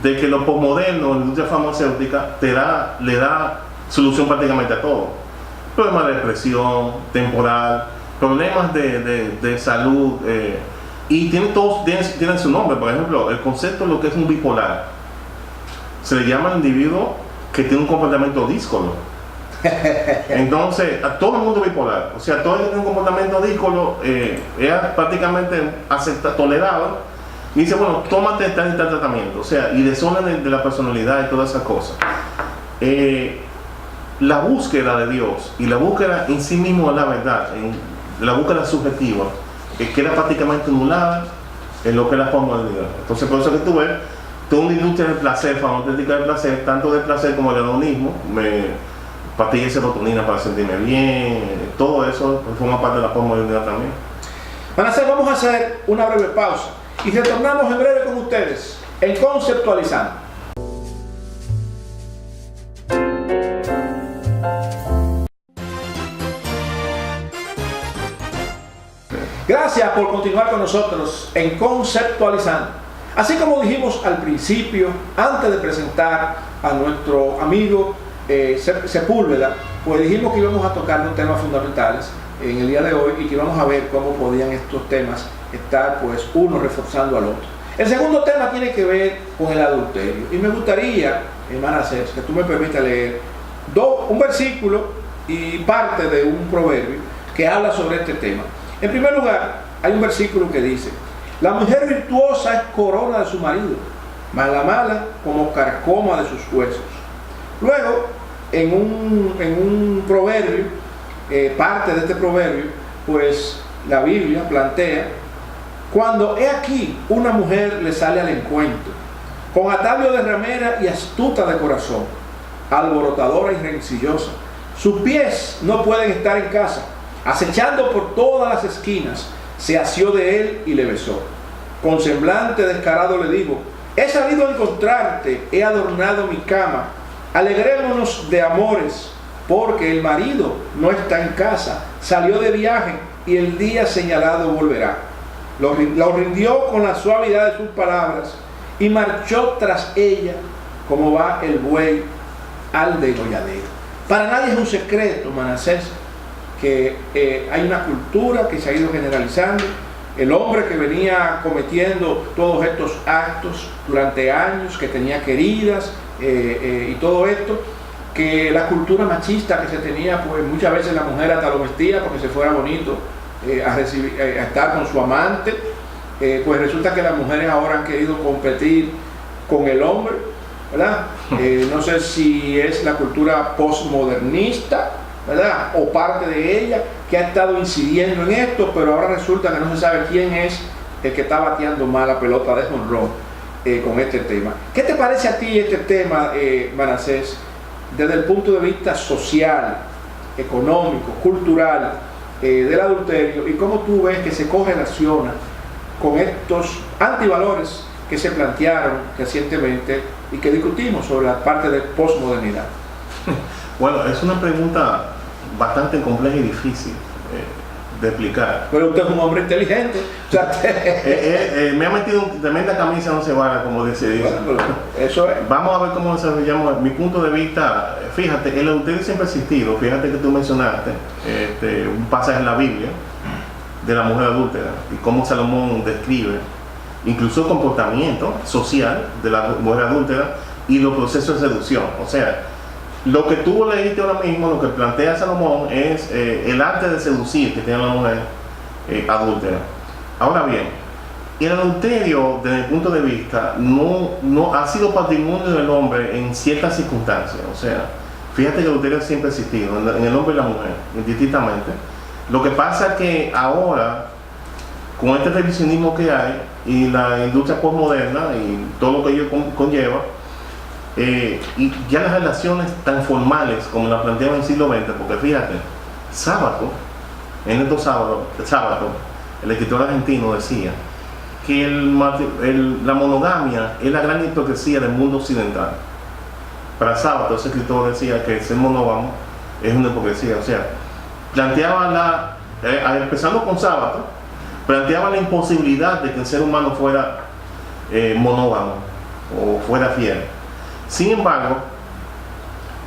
de que lo posmoderno, la industria farmacéutica, le da solución prácticamente a todo. Problemas de depresión temporal, problemas de salud, y todos tienen su nombre. Por ejemplo, el concepto de lo que es un bipolar, se le llama al individuo que tiene un comportamiento díscolo. Entonces, a todo el mundo bipolar, o sea, todo el que tiene un comportamiento díscolo es prácticamente tolerado, y dice, bueno, tómate tal tratamiento, o sea, y desorden de la personalidad y todas esas cosas. La búsqueda de Dios y la búsqueda en sí mismo de la verdad, la búsqueda subjetiva, queda prácticamente anulada en lo que es la posmodernidad. Entonces, por eso que tú ves toda una industria del placer, farmacéutica del placer, tanto del placer como del hedonismo, pastillas de serotonina para sentirme bien, todo eso forma parte de la posmodernidad también. Vamos a hacer una breve pausa y retornamos en breve con ustedes en Conceptualizando. Gracias por continuar con nosotros en Conceptualizando. Así como dijimos al principio, antes de presentar a nuestro amigo Sepúlveda, pues dijimos que íbamos a tocar unos temas fundamentales en el día de hoy y que íbamos a ver cómo podían estos temas estar, pues, uno reforzando al otro. El segundo tema tiene que ver con el adulterio, y me gustaría, hermana Cés, que tú me permitas leer un versículo y parte de un proverbio que habla sobre este tema. En primer lugar, hay un versículo que dice: la mujer virtuosa es corona de su marido, mas la mala como carcoma de sus huesos. Luego, en un proverbio, parte de este proverbio, pues la Biblia plantea: cuando he aquí una mujer le sale al encuentro, con atavio de ramera y astuta de corazón, alborotadora y rencillosa, sus pies no pueden estar en casa, acechando por todas las esquinas, se asió de él y le besó. Con semblante descarado le digo: he salido a encontrarte, he adornado mi cama, alegrémonos de amores, porque el marido no está en casa, salió de viaje y el día señalado volverá. Lo rindió con la suavidad de sus palabras y marchó tras ella como va el buey al degolladero. Para nadie es un secreto, Manasés, que hay una cultura que se ha ido generalizando. El hombre que venía cometiendo todos estos actos durante años, que tenía queridas y todo esto, que la cultura machista que se tenía, pues muchas veces la mujer hasta lo vestía porque se fuera bonito a estar con su amante, pues resulta que las mujeres ahora han querido competir con el hombre, ¿verdad? No sé si es la cultura postmodernista, ¿verdad?, o parte de ella que ha estado incidiendo en esto, pero ahora resulta que no se sabe quién es el que está bateando más la pelota de jonrón con este tema. ¿Qué te parece a ti este tema, Manasés, desde el punto de vista social, económico, cultural, del adulterio, y cómo tú ves que se correlaciona con estos antivalores que se plantearon recientemente y que discutimos sobre la parte de posmodernidad? Bueno, es una pregunta bastante compleja y difícil de explicar. Pero usted es un hombre inteligente. O sea, me ha metido en tremenda camisa no se va, como dice. Bueno, eso es. Vamos a ver cómo desarrollamos mi punto de vista. Fíjate, el adulterio siempre ha existido. Fíjate que tú mencionaste un pasaje en la Biblia de la mujer adúltera y cómo Salomón describe incluso el comportamiento social de la mujer adúltera y los procesos de seducción. O sea, lo que tú leíste ahora mismo, lo que plantea Salomón es el arte de seducir que tiene la mujer adúltera. Ahora bien, el adulterio, desde mi punto de vista, no ha sido patrimonio del hombre en ciertas circunstancias. O sea, fíjate que el adulterio siempre ha existido en el hombre y la mujer, indistintamente. Lo que pasa es que ahora, con este revisionismo que hay y la industria postmoderna y todo lo que ello conlleva, y ya las relaciones tan formales como las planteaban en el siglo XX, porque fíjate, en estos sábados, el escritor argentino, decía que la monogamia es la gran hipocresía del mundo occidental. Para Sábato, ese escritor decía que ser monógamo es una hipocresía. O sea, planteaba empezando con Sábato, planteaba la imposibilidad de que el ser humano fuera monógamo o fuera fiel. Sin embargo,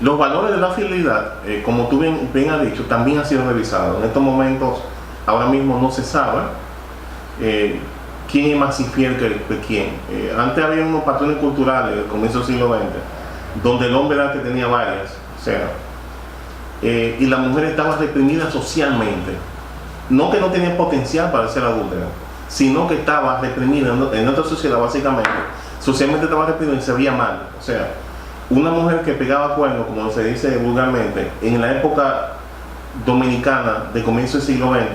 los valores de la fidelidad, como tú bien has dicho, también han sido revisados. En estos momentos, ahora mismo no se sabe quién es más infiel que quién. Antes había unos patrones culturales, al comienzo del siglo XX, donde el hombre era el que tenía varias, o sea, y la mujer estaba reprimida socialmente. No que no tenía potencial para ser adúltera, sino que estaba reprimida en nuestra sociedad, básicamente. Socialmente estaba reprimida y se veía mal. O sea, una mujer que pegaba cuernos, como se dice vulgarmente, en la época dominicana de comienzo del siglo XX,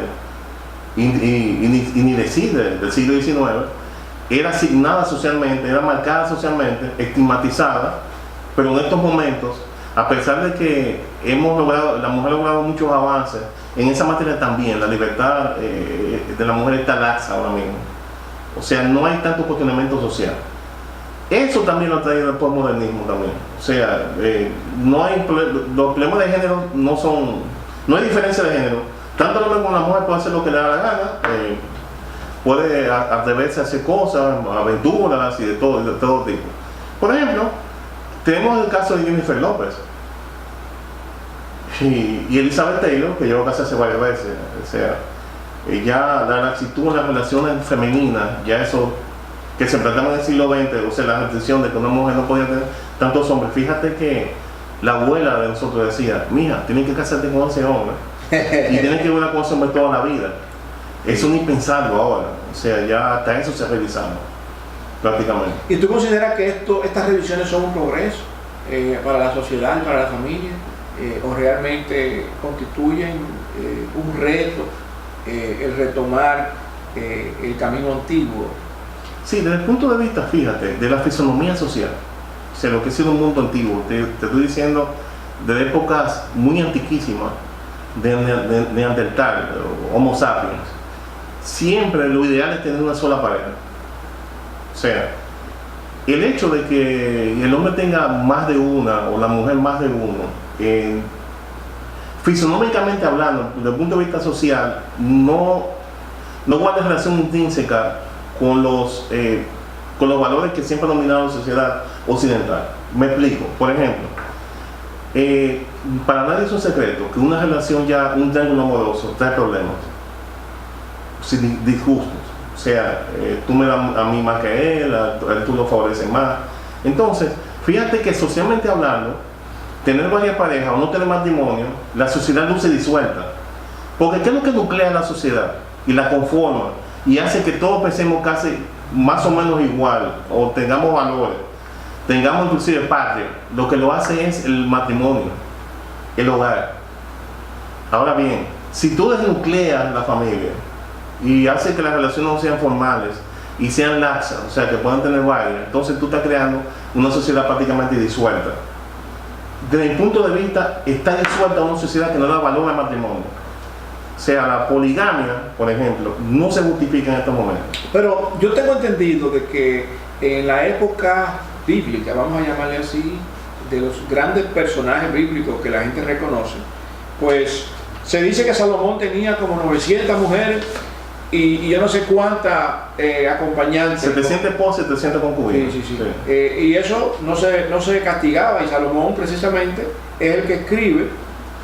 y ni decir del siglo XIX, era asignada socialmente, era marcada socialmente, estigmatizada, pero en estos momentos, a pesar de que la mujer ha logrado muchos avances, en esa materia también, la libertad de la mujer está laxa ahora mismo. O sea, no hay tanto cuestionamiento social. Eso también lo ha traído el postmodernismo también. O sea, los problemas de género no hay diferencia de género. Tanto el hombre como la mujer puede hacer lo que le da la gana, puede atreverse a hacer cosas, aventuras y de todo tipo. Por ejemplo, tenemos el caso de Jennifer López y Elizabeth Taylor, que llevó a casarse varias veces. O sea, ya la laxitud en las relaciones femeninas, ya eso que se planteaba en el siglo XX, o sea, la restricción de que una mujer no podía tener tantos hombres. Fíjate que la abuela de nosotros decía: mija, tienes que casarte con ese hombre y tienes que vivir con ese hombre toda la vida. Eso ni pensarlo ahora. O sea, ya hasta eso se ha revisado prácticamente. ¿Y tú consideras que estas revisiones son un progreso para la sociedad y para la familia? ¿O realmente constituyen un reto el retomar el camino antiguo? Sí, desde el punto de vista, fíjate, de la fisonomía social, o sea, lo que ha sido un mundo antiguo, te estoy diciendo de épocas muy antiquísimas, de Neandertal, Homo sapiens, siempre lo ideal es tener una sola pareja. O sea, el hecho de que el hombre tenga más de una o la mujer más de uno, fisonómicamente hablando, desde el punto de vista social, no guarda relación intrínseca con los valores que siempre han dominado la sociedad occidental. Me explico. Por ejemplo, para nadie es un secreto que una relación ya, un triángulo amoroso, trae problemas, disgustos. O sea, tú me das a mí más que él, tú lo favoreces más. Entonces, fíjate que socialmente hablando, tener varias parejas o no tener matrimonio, la sociedad luce disuelta. Porque ¿qué es lo que nuclea la sociedad? Y la conforma y hace que todos pensemos casi más o menos igual, o tengamos valores, tengamos inclusive patria. Lo que lo hace es el matrimonio, el hogar. Ahora bien, si tú desnucleas la familia y haces que las relaciones no sean formales y sean laxas, o sea, que puedan tener varias, entonces tú estás creando una sociedad prácticamente disuelta. Desde mi punto de vista, está disuelta una sociedad que no da valor al matrimonio. O sea, la poligamia, por ejemplo, no se justifica en estos momentos. Pero yo tengo entendido de que en la época bíblica, vamos a llamarle así, de los grandes personajes bíblicos que la gente reconoce, pues se dice que Salomón tenía como 900 mujeres y yo no sé cuántas acompañantes. 700 esposas y 300 concubinas. Sí. Y eso no se castigaba, y Salomón precisamente es el que escribe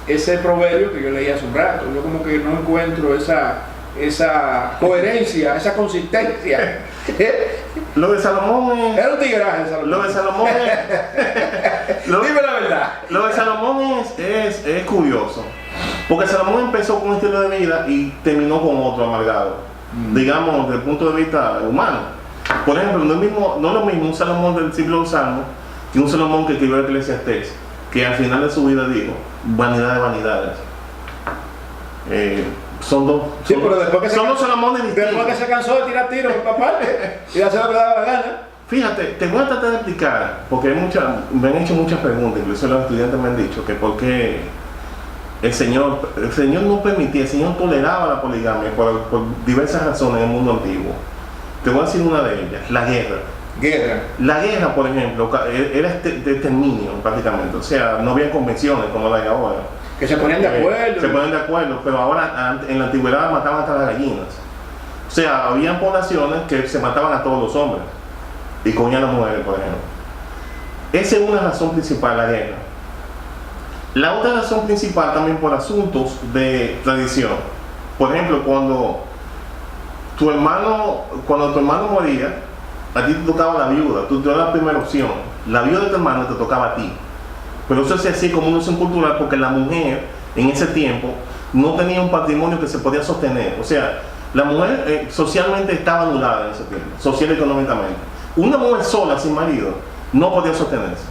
ese proverbio que yo leí hace un rato. Yo como que no encuentro esa coherencia, esa consistencia. Lo de Salomón es... Era un tigraje de Salomón. Lo de Salomón es... Dime la verdad. Lo de Salomón es curioso. Porque Salomón empezó con un estilo de vida y terminó con otro amargado. Digamos, desde el punto de vista humano. Por ejemplo, no es lo mismo un Salomón del siglo de Salmos que un Salomón que escribió el Eclesiastés, que al final de su vida dijo: vanidad de vanidades. Son dos. Sí, pero después que son dos Salomones distintos. Después que se cansó de tirar tiros por parte y de hacer lo que le daba la gana. Fíjate, te voy a tratar de explicar, porque me han hecho muchas preguntas, incluso los estudiantes me han dicho que por qué el Señor no permitía, el Señor toleraba la poligamia por diversas razones en el mundo antiguo. Te voy a decir una de ellas, la guerra. La guerra, por ejemplo, era de exterminio prácticamente, o sea, no había convenciones como la de ahora. Que se ponían de acuerdo. Se ponían de acuerdo, pero ahora en la antigüedad mataban hasta las gallinas. O sea, habían poblaciones que se mataban a todos los hombres y comían a las mujeres, por ejemplo. Esa es una razón principal, la guerra. La otra razón principal también por asuntos de tradición. Por ejemplo, cuando tu hermano moría, a ti te tocaba la viuda, tú eras la primera opción. La viuda de tu hermano te tocaba a ti. Pero eso es así como una opción cultural porque la mujer en ese tiempo no tenía un patrimonio que se podía sostener. O sea, la mujer socialmente estaba anulada en ese tiempo, social y económicamente. Una mujer sola, sin marido, no podía sostenerse.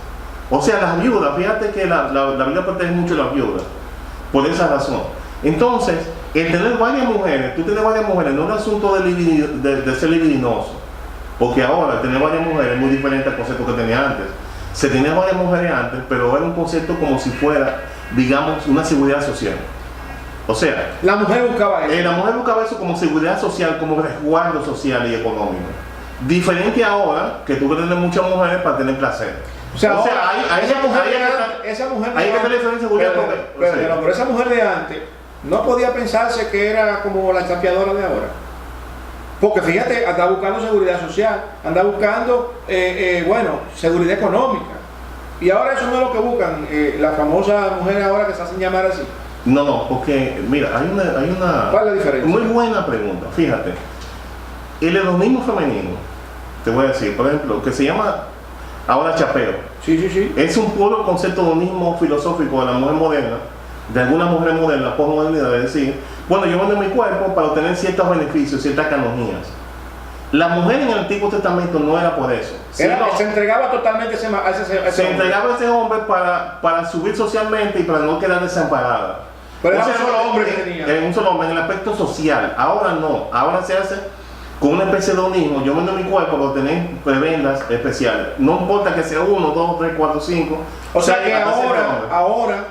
O sea, las viudas, fíjate que la Biblia protege mucho a las viudas, por esa razón. Entonces, el tener varias mujeres, tú tienes varias mujeres, no es un asunto de ser libidinoso, porque ahora tener varias mujeres es muy diferente al concepto que tenía antes. Se tenía varias mujeres antes, pero era un concepto como si fuera, digamos, una seguridad social. O sea, la mujer buscaba eso. La mujer buscaba eso como seguridad social, como resguardo social y económico. Diferente ahora, que tú tienes muchas mujeres para tener placer. O sea esa mujer pero esa mujer de antes no podía pensarse que era como la chapeadora de ahora. Porque fíjate, anda buscando seguridad social, anda buscando, seguridad económica. Y ahora eso no es lo que buscan, las famosas mujeres ahora que se hacen llamar así. No, porque, mira, hay una ¿Cuál es la diferencia? Muy buena pregunta, fíjate. El hedonismo femenino, te voy a decir, por ejemplo, que se llama ahora chapeo. Sí. Es un puro concepto de hedonismo filosófico de la mujer moderna, de algunas mujeres modernas, posmodernidad, de decir, bueno, yo vendo mi cuerpo para obtener ciertos beneficios, ciertas canonías. La mujer en el Antiguo Testamento no era por eso. Se entregaba totalmente a ese se entregaba a ese hombre para subir socialmente y para no quedar desamparada. Pero era un solo hombre que tenía. Un solo hombre en el aspecto social. Ahora no. Ahora se hace con una especie de hedonismo. Yo vendo mi cuerpo para obtener prebendas especiales. No importa que sea 1, 2, 3, 4, 5. O sea que ahora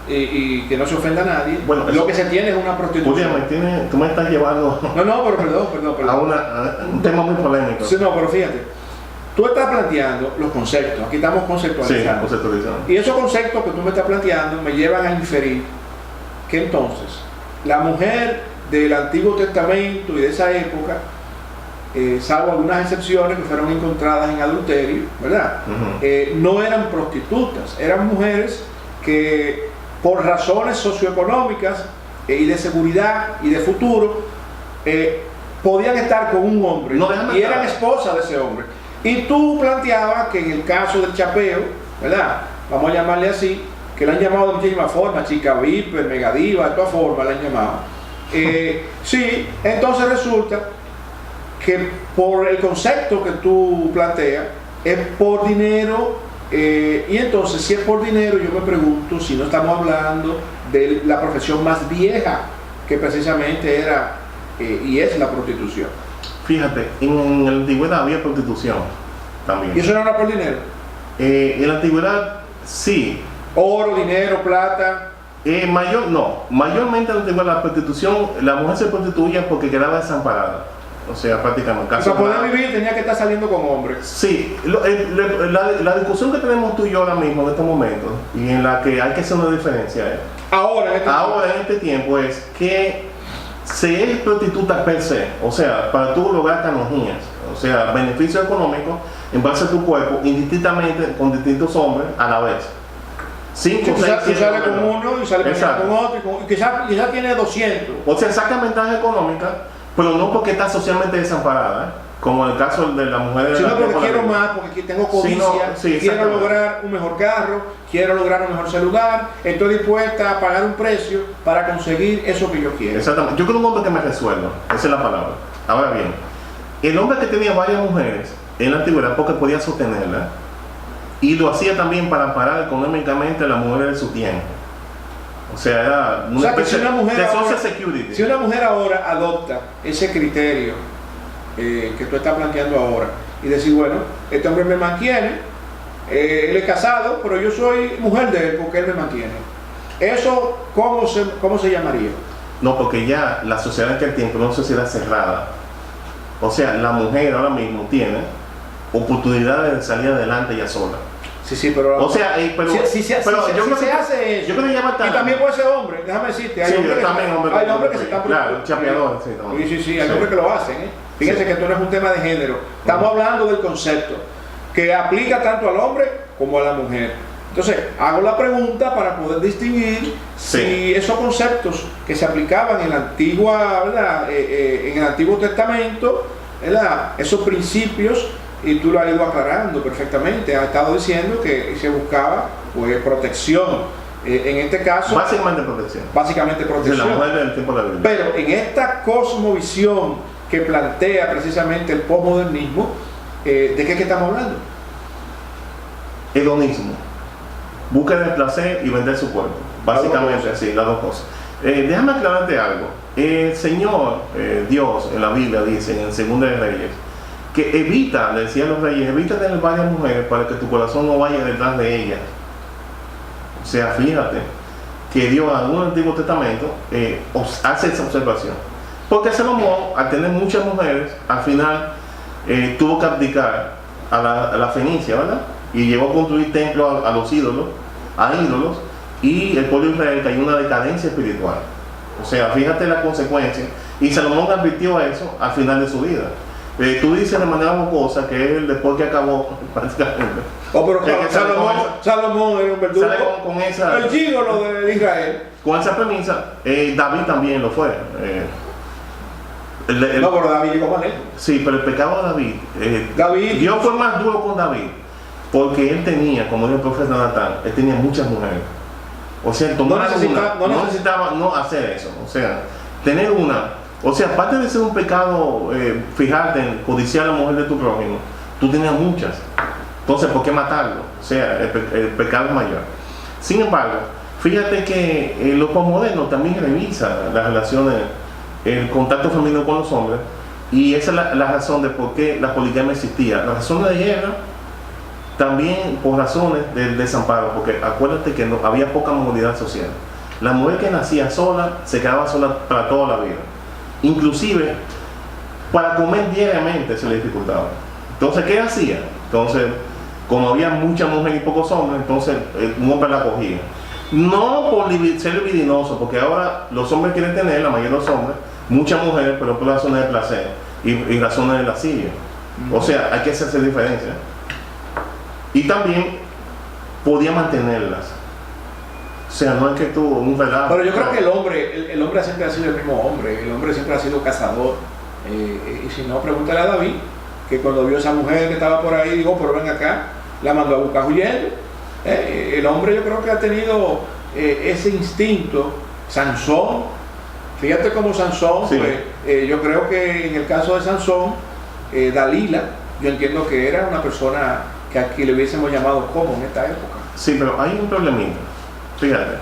y que no se ofenda a nadie, bueno, lo que se tiene es una prostitución. Tú me estás llevando pero perdón. a un tema muy polémico. Sí, no, pero fíjate, tú estás planteando los conceptos, aquí estamos conceptualizando. Sí, conceptualizando. Y esos conceptos que tú me estás planteando me llevan a inferir que entonces la mujer del Antiguo Testamento y de esa época, salvo algunas excepciones que fueron encontradas en adulterio, ¿verdad? No eran prostitutas, eran mujeres que por razones socioeconómicas y de seguridad y de futuro podían estar con un hombre y eran esposas de ese hombre. Y tú planteabas que en el caso del chapeo, ¿verdad? Vamos a llamarle así, que le han llamado de muchísimas formas, chica viper, megadiva, de todas formas le han llamado. Sí, entonces resulta que por el concepto que tú planteas es por dinero. Y entonces, si es por dinero, yo me pregunto si no estamos hablando de la profesión más vieja, que precisamente era y es la prostitución. Fíjate, en la antigüedad había prostitución también. ¿Y eso no era por dinero? En la antigüedad, sí. Oro, dinero, plata. Mayormente en la antigüedad la prostitución, la mujer se prostituía porque quedaba desamparada. O sea, prácticamente. Para poder vivir tenía que estar saliendo con hombres. Sí, la discusión que tenemos tú y yo ahora mismo en estos momentos, y en la que hay que hacer una diferencia ahora en este tiempo es que se es prostituta per se, o sea, para tú lograr canonías, o sea, beneficios económicos en base a tu cuerpo, indistintamente con distintos hombres a la vez. 5, 6, 7 sale con uno y sale con otro, y quizás tiene 200. O sea, saca ventaja económica, pero no porque está socialmente desamparada, como en el caso de la mujer. Sino porque quiero más, porque tengo codicia, quiero lograr un mejor carro, quiero lograr un mejor celular, estoy dispuesta a pagar un precio para conseguir eso que yo quiero. Exactamente. Yo quiero un hombre que me resuelva, esa es la palabra. Ahora bien, el hombre que tenía varias mujeres en la antigüedad porque podía sostenerla, y lo hacía también para amparar económicamente a las mujeres de su tiempo. O sea, era una especie de social security. Si una mujer ahora adopta ese criterio que tú estás planteando ahora y decir, bueno, este hombre me mantiene, él es casado, pero yo soy mujer de él porque él me mantiene. ¿Eso cómo se llamaría? No, porque ya la sociedad en aquel tiempo era una sociedad cerrada. O sea, la mujer ahora mismo tiene oportunidades de salir adelante ya sola. Sí, pero... O sea, pero yo creo que se hace eso. Yo creo que llama y también puede ser hombre, déjame decirte. Hay hombres que se están... Claro, chapeadores, sí, hay hombres que lo hacen. Fíjense que esto no es un tema de género. Estamos hablando del concepto que aplica tanto al hombre como a la mujer. Entonces, hago la pregunta para poder distinguir si esos conceptos que se aplicaban en la antigua, ¿verdad? En el Antiguo Testamento, ¿verdad? Esos principios, y tú lo has ido aclarando perfectamente, has estado diciendo que se buscaba pues, protección. En este caso... Básicamente protección. Básicamente protección. De la mujer del tiempo de la Biblia. Pero en esta cosmovisión que plantea precisamente el posmodernismo, ¿de qué estamos hablando? Hedonismo. Búsqueda de placer y vender su cuerpo. Básicamente así, las dos cosas. Déjame aclararte algo. El Señor, Dios, en la Biblia dice, en el 2 de Reyes, que evita, le decía a los reyes, evita tener varias mujeres para que tu corazón no vaya detrás de ellas. O sea, fíjate que Dios en un Antiguo Testamento hace esa observación. Porque Salomón, al tener muchas mujeres, al final tuvo que abdicar a la Fenicia, ¿verdad? Y llegó a construir templos a los ídolos, y el pueblo de Israel cayó en una decadencia espiritual. O sea, fíjate la consecuencia. Y Salomón advirtió eso al final de su vida. Tú dices de manera jocosa que es el después que acabó, prácticamente. Pero Salomón era un verdugo. Sale con esa, el gigolo de Israel. Con esa premisa, David también lo fue. Pero David llegó más lejos. Sí, pero el pecado de David, Dios fue más duro con David, porque él tenía, como dijo el profeta Natán, él tenía muchas mujeres. O sea, no necesitaba hacer eso. O sea, tener una. O sea, aparte de ser un pecado, fijarte en codiciar a la mujer de tu prójimo, tú tenías muchas. Entonces, ¿por qué matarlo? O sea, el pecado es mayor. Sin embargo, fíjate que los posmodernos también revisan las relaciones, el contacto femenino con los hombres, y esa es la razón de por qué la poligamia existía. Las razones de guerra, también por razones del desamparo, porque acuérdate que había poca movilidad social. La mujer que nacía sola se quedaba sola para toda la vida. Inclusive, para comer diariamente se le dificultaba. Entonces, ¿qué hacía? Entonces, como había muchas mujeres y pocos hombres, entonces un hombre la cogía. No por ser libidinoso, porque ahora los hombres quieren tener, la mayoría de los hombres, muchas mujeres, pero por razones de placer y razones de lascivia. O sea, hay que hacerse diferencia. Y también podía mantenerlas. O sea, no es que tú un relajo. Pero yo creo que el hombre siempre ha sido el mismo hombre. El hombre siempre ha sido cazador. Y si no, pregúntale a David, que cuando vio a esa mujer que estaba por ahí, dijo, pero ven acá, la mandó a buscar huyendo. El hombre yo creo que ha tenido ese instinto. Sansón, fíjate cómo Sansón, sí. Pues, yo creo que en el caso de Sansón, Dalila, yo entiendo que era una persona que aquí le hubiésemos llamado como en esta época. Sí, pero hay un problemita. Fíjate,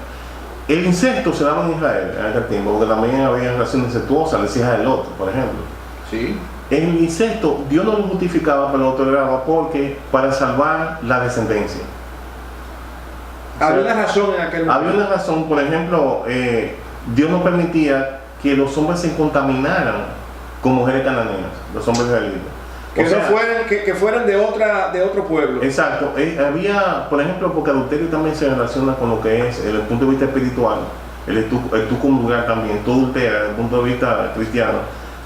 el incesto se daba en Israel en aquel tiempo, porque también había relaciones incestuosas, las hijas del otro, por ejemplo. Sí. El incesto, Dios no lo justificaba, pero lo toleraba porque para salvar la descendencia. Había una razón en aquel momento. Había una razón, por ejemplo, Dios no permitía que los hombres se contaminaran con mujeres cananeas, los hombres israelitas. Que fueran de otro pueblo. Exacto. Había, por ejemplo, porque adulterio también se relaciona con lo que es, desde el punto de vista espiritual, el tú conjugar también, tú adulteras desde el punto de vista cristiano,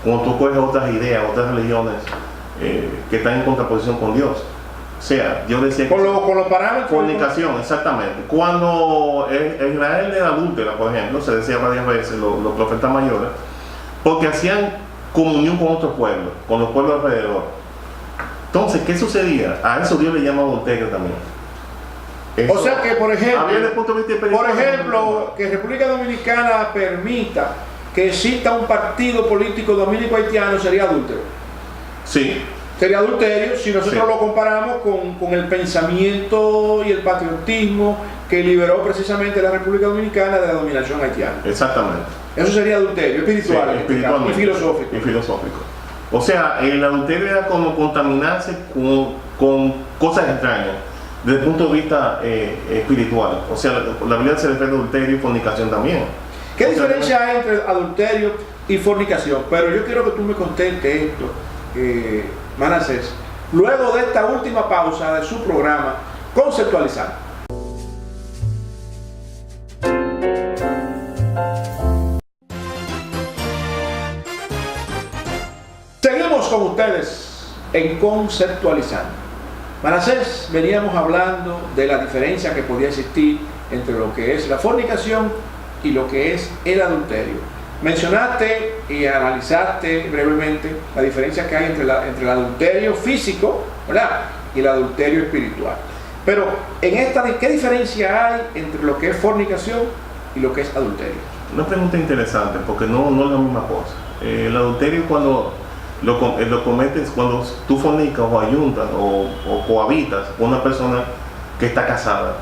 cuando tú coges otras ideas, otras religiones que están en contraposición con Dios. O sea, yo decía con los parámetros. Fornicación, exactamente. Cuando Israel era adúltera, por ejemplo, se decía varias veces los profetas mayores, porque hacían comunión con otros pueblos, con los pueblos alrededor. Entonces, ¿qué sucedía? A eso Dios le llama adulterio también. Eso, o sea que, por ejemplo, que República Dominicana permita que exista un partido político dominico haitiano sería adúltero. Sí. Sería adulterio si nosotros lo comparamos con el pensamiento y el patriotismo que liberó precisamente la República Dominicana de la dominación haitiana. Exactamente. Eso sería adulterio espiritual, sí, espiritualmente, y filosófico. O sea, el adulterio era como contaminarse con cosas extrañas. desde el punto de vista espiritual. O sea, la Biblia se refiere a adulterio y fornicación también. ¿Qué diferencia hay entre adulterio y fornicación? Pero yo quiero que tú me contestes esto, Manasés, luego de esta última pausa de su programa, Conceptualizando. Seguimos con ustedes en Conceptualizando. Manasés, veníamos hablando de la diferencia que podía existir entre lo que es la fornicación y lo que es el adulterio. Mencionaste y analizaste brevemente la diferencia que hay entre el adulterio físico, ¿verdad?, y el adulterio espiritual. Pero ¿qué diferencia hay entre lo que es fornicación y lo que es adulterio? Una pregunta interesante, porque no es la misma cosa. El adulterio cuando lo cometes, cuando tú fornicas o ayuntas o cohabitas con una persona que está casada.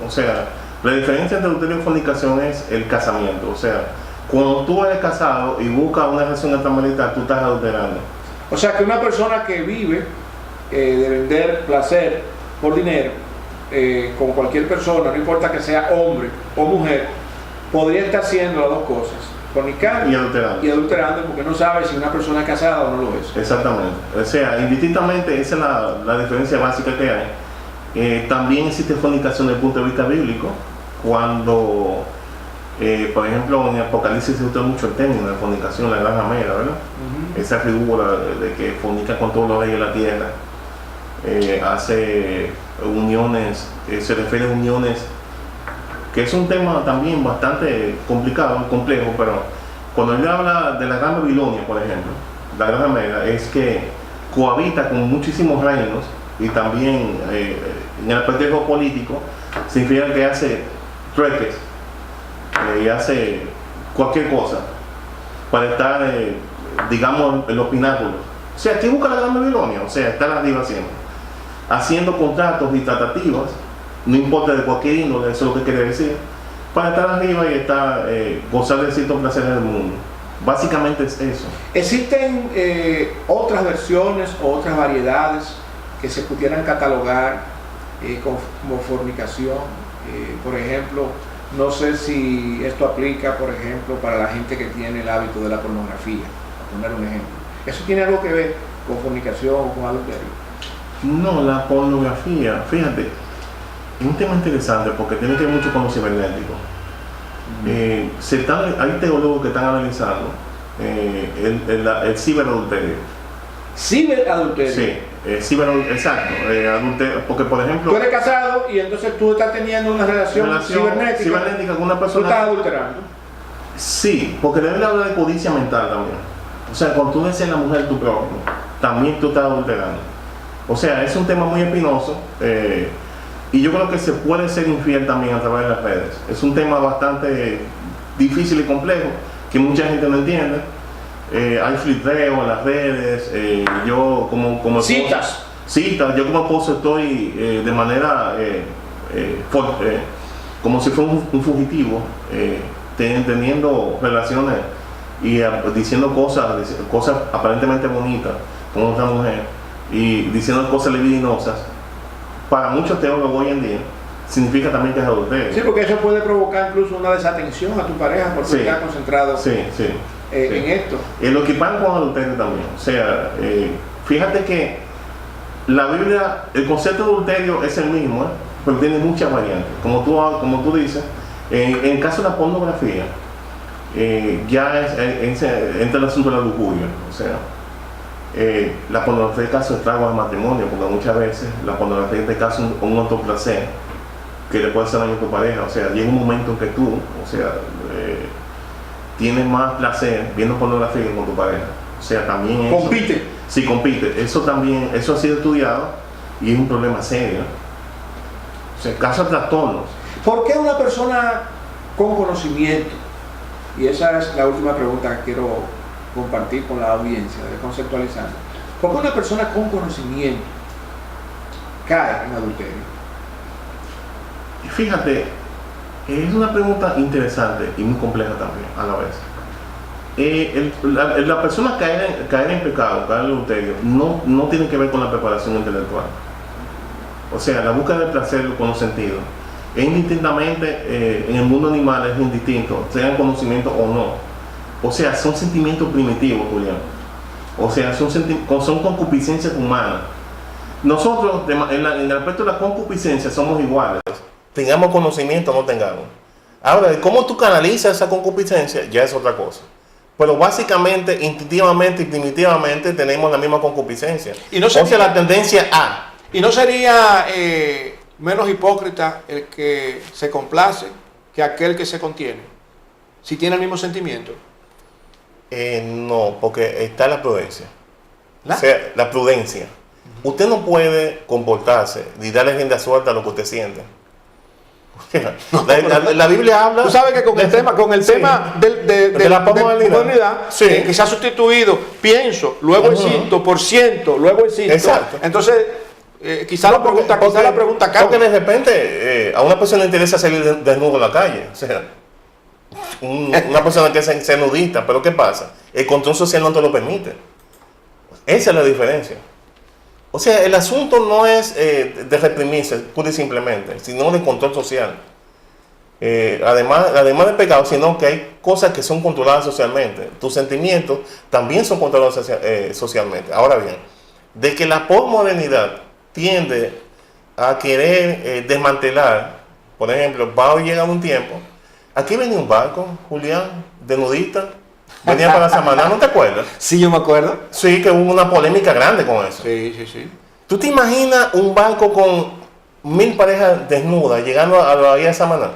O sea, la diferencia entre adulterio y fornicación es el casamiento. O sea, cuando tú eres casado y buscas una relación extramarital, tú estás adulterando. O sea, que una persona que vive de vender placer por dinero con cualquier persona, no importa que sea hombre o mujer, podría estar haciendo las dos cosas, fornicando y adulterando, porque no sabe si una persona es casada o no lo es. Exactamente. O sea, indistintamente, esa es la diferencia básica que hay. También existe fornicación desde el punto de vista bíblico, cuando, por ejemplo, en Apocalipsis se usa mucho el término de fornicación, la gran ramera, ¿verdad? Esa figura de que fornica con todos los reyes de la tierra, hace uniones, se refiere a uniones, que es un tema también bastante complicado, complejo, pero cuando él habla de la gran Babilonia, por ejemplo, la gran ramera, es que cohabita con muchísimos reinos, y también en el aspecto geopolítico significa que hace trueques y hace cualquier cosa para estar, digamos, en los pináculos. O sea, ¿qué busca la gran Babilonia? O sea, estar arriba haciendo contratos y tratativas, no importa de cualquier índole, eso es lo que quiere decir, para estar arriba y estar, gozar de ciertos placeres del mundo. Básicamente es eso. ¿Existen otras versiones o otras variedades que se pudieran catalogar como fornicación? Por ejemplo, no sé si esto aplica, por ejemplo, para la gente que tiene el hábito de la pornografía, a poner un ejemplo. ¿Eso tiene algo que ver con fornicación o con adulterio? No, la pornografía, fíjate, es un tema interesante porque tiene que ver mucho con lo cibernético. Hay teólogos que están analizando el ciberadulterio. ¿Ciberadulterio? Sí, exacto. Adulterio, porque, por ejemplo, tú eres casado y entonces tú estás teniendo una relación cibernética con una persona. ¿Tú estás adulterando? Sí, porque debe hablar de codicia mental también. O sea, cuando tú deseas a la mujer tu prójimo, también tú estás adulterando. O sea, es un tema muy espinoso. Y yo creo que se puede ser infiel también a través de las redes. Es un tema bastante difícil y complejo que mucha gente no entiende. Hay flirteo en las redes. Yo como citas. Yo como esposo estoy de manera como si fuera un fugitivo, teniendo relaciones y diciendo cosas aparentemente bonitas con otra mujer y diciendo cosas libidinosas. Para muchos teólogos hoy en día significa también que es adulterio. Sí, porque eso puede provocar incluso una desatención a tu pareja porque estás concentrado en esto. Lo que pasa con adulterio también. O sea, fíjate que la Biblia, el concepto de adulterio es el mismo, pero tiene muchas variantes. Como tú dices, en el caso de la pornografía, ya entra el asunto de la lujuria. O sea, la pornografía causa estragos al matrimonio, porque muchas veces la pornografía te causa un autoplacer que le puede hacer daño a tu pareja. O sea, llega un momento en que tú, tienes más placer viendo pornografía que con tu pareja. O sea, también eso, compite. Sí, compite. Eso ha sido estudiado y es un problema serio. O sea, causa trastornos. ¿Por qué una persona con conocimiento? Y esa es la última pregunta que quiero compartir con la audiencia de Conceptualizando. ¿Por qué una persona con conocimiento cae en adulterio? Fíjate, es una pregunta interesante y muy compleja también a la vez. La persona caer en pecado, caer en adulterio, no tiene que ver con la preparación intelectual. O sea, la búsqueda del placer con los sentidos. Es indistintamente, en el mundo animal es indistinto, sean conocimientos o no. O sea, son sentimientos primitivos, Julián. O sea, son concupiscencias humanas. Nosotros, en el aspecto de la concupiscencia, somos iguales. Tengamos conocimiento o no tengamos. Ahora, cómo tú canalizas esa concupiscencia, ya es otra cosa. Pero básicamente, instintivamente y primitivamente tenemos la misma concupiscencia. Y no sería, o sea, la tendencia a... ¿Y no sería menos hipócrita el que se complace que aquel que se contiene? Si tiene el mismo sentimiento. No, porque está la prudencia. O sea, la prudencia. Usted no puede comportarse ni darle rienda suelta a lo que usted siente. La Biblia habla. Tú sabes que con el tema de la modernidad, sí, que se ha sustituido pienso, luego existo, por ciento, luego existo. Exacto. Entonces, quizá la pregunta cambia. Porque de repente a una persona le interesa salir desnudo a la calle. O sea, una persona que es nudista, pero ¿qué pasa? El control social no te lo permite. Esa es la diferencia. O sea, el asunto no es de reprimirse pura y simplemente, sino de control social. Además de pecado, sino que hay cosas que son controladas socialmente. Tus sentimientos también son controlados socialmente. Ahora bien, de que la posmodernidad tiende a querer desmantelar, por ejemplo, va a llegar un tiempo. Aquí venía un barco, Julián, de nudista, venía para Samaná, ¿no te acuerdas? Sí, yo me acuerdo. Sí, que hubo una polémica grande con eso. Sí. ¿Tú te imaginas un barco con 1000 parejas desnudas llegando a la bahía de Samaná?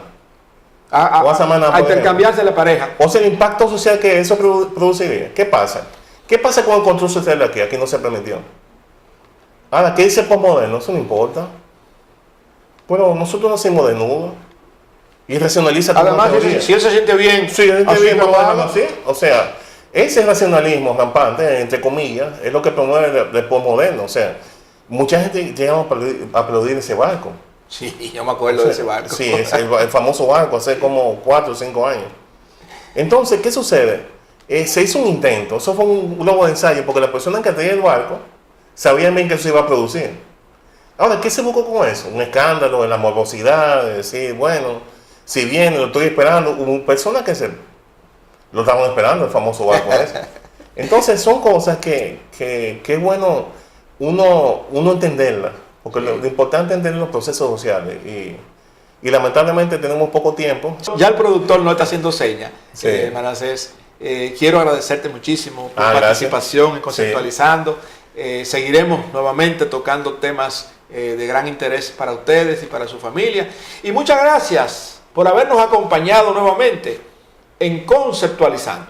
O a Samaná, a intercambiarse la pareja. O sea, el impacto social que eso produciría. ¿Qué pasa? ¿Qué pasa con el control social de aquí? Aquí no se permitió. Ahora, ¿qué dice el posmoderno? Eso no importa. Pero nosotros nacimos desnudos. Y racionaliza. Además, si él se siente bien, sí, él se siente bien, así. O sea, ese racionalismo rampante, entre comillas, es lo que promueve el posmoderno. O sea, mucha gente llega a aplaudir ese barco. Sí, yo me acuerdo de ese barco. Sí, es el famoso barco, hace como 4 o 5 años. Entonces, ¿qué sucede? Se hizo un intento, eso fue un globo de ensayo, porque las personas que tenían el barco sabían bien que eso se iba a producir. Ahora, ¿qué se buscó con eso? Un escándalo, en la morbosidad, de decir, bueno, si viene, lo estoy esperando. Hubo personas que lo estaban esperando, el famoso barco ese. Entonces, son cosas que es bueno uno entenderlas, porque lo importante es entender los procesos sociales. Y lamentablemente tenemos poco tiempo. Ya el productor no está haciendo señas. Sí. Manasés, quiero agradecerte muchísimo por tu participación en Conceptualizando. Sí. Seguiremos nuevamente tocando temas de gran interés para ustedes y para su familia. Y muchas gracias por habernos acompañado nuevamente en Conceptualizando.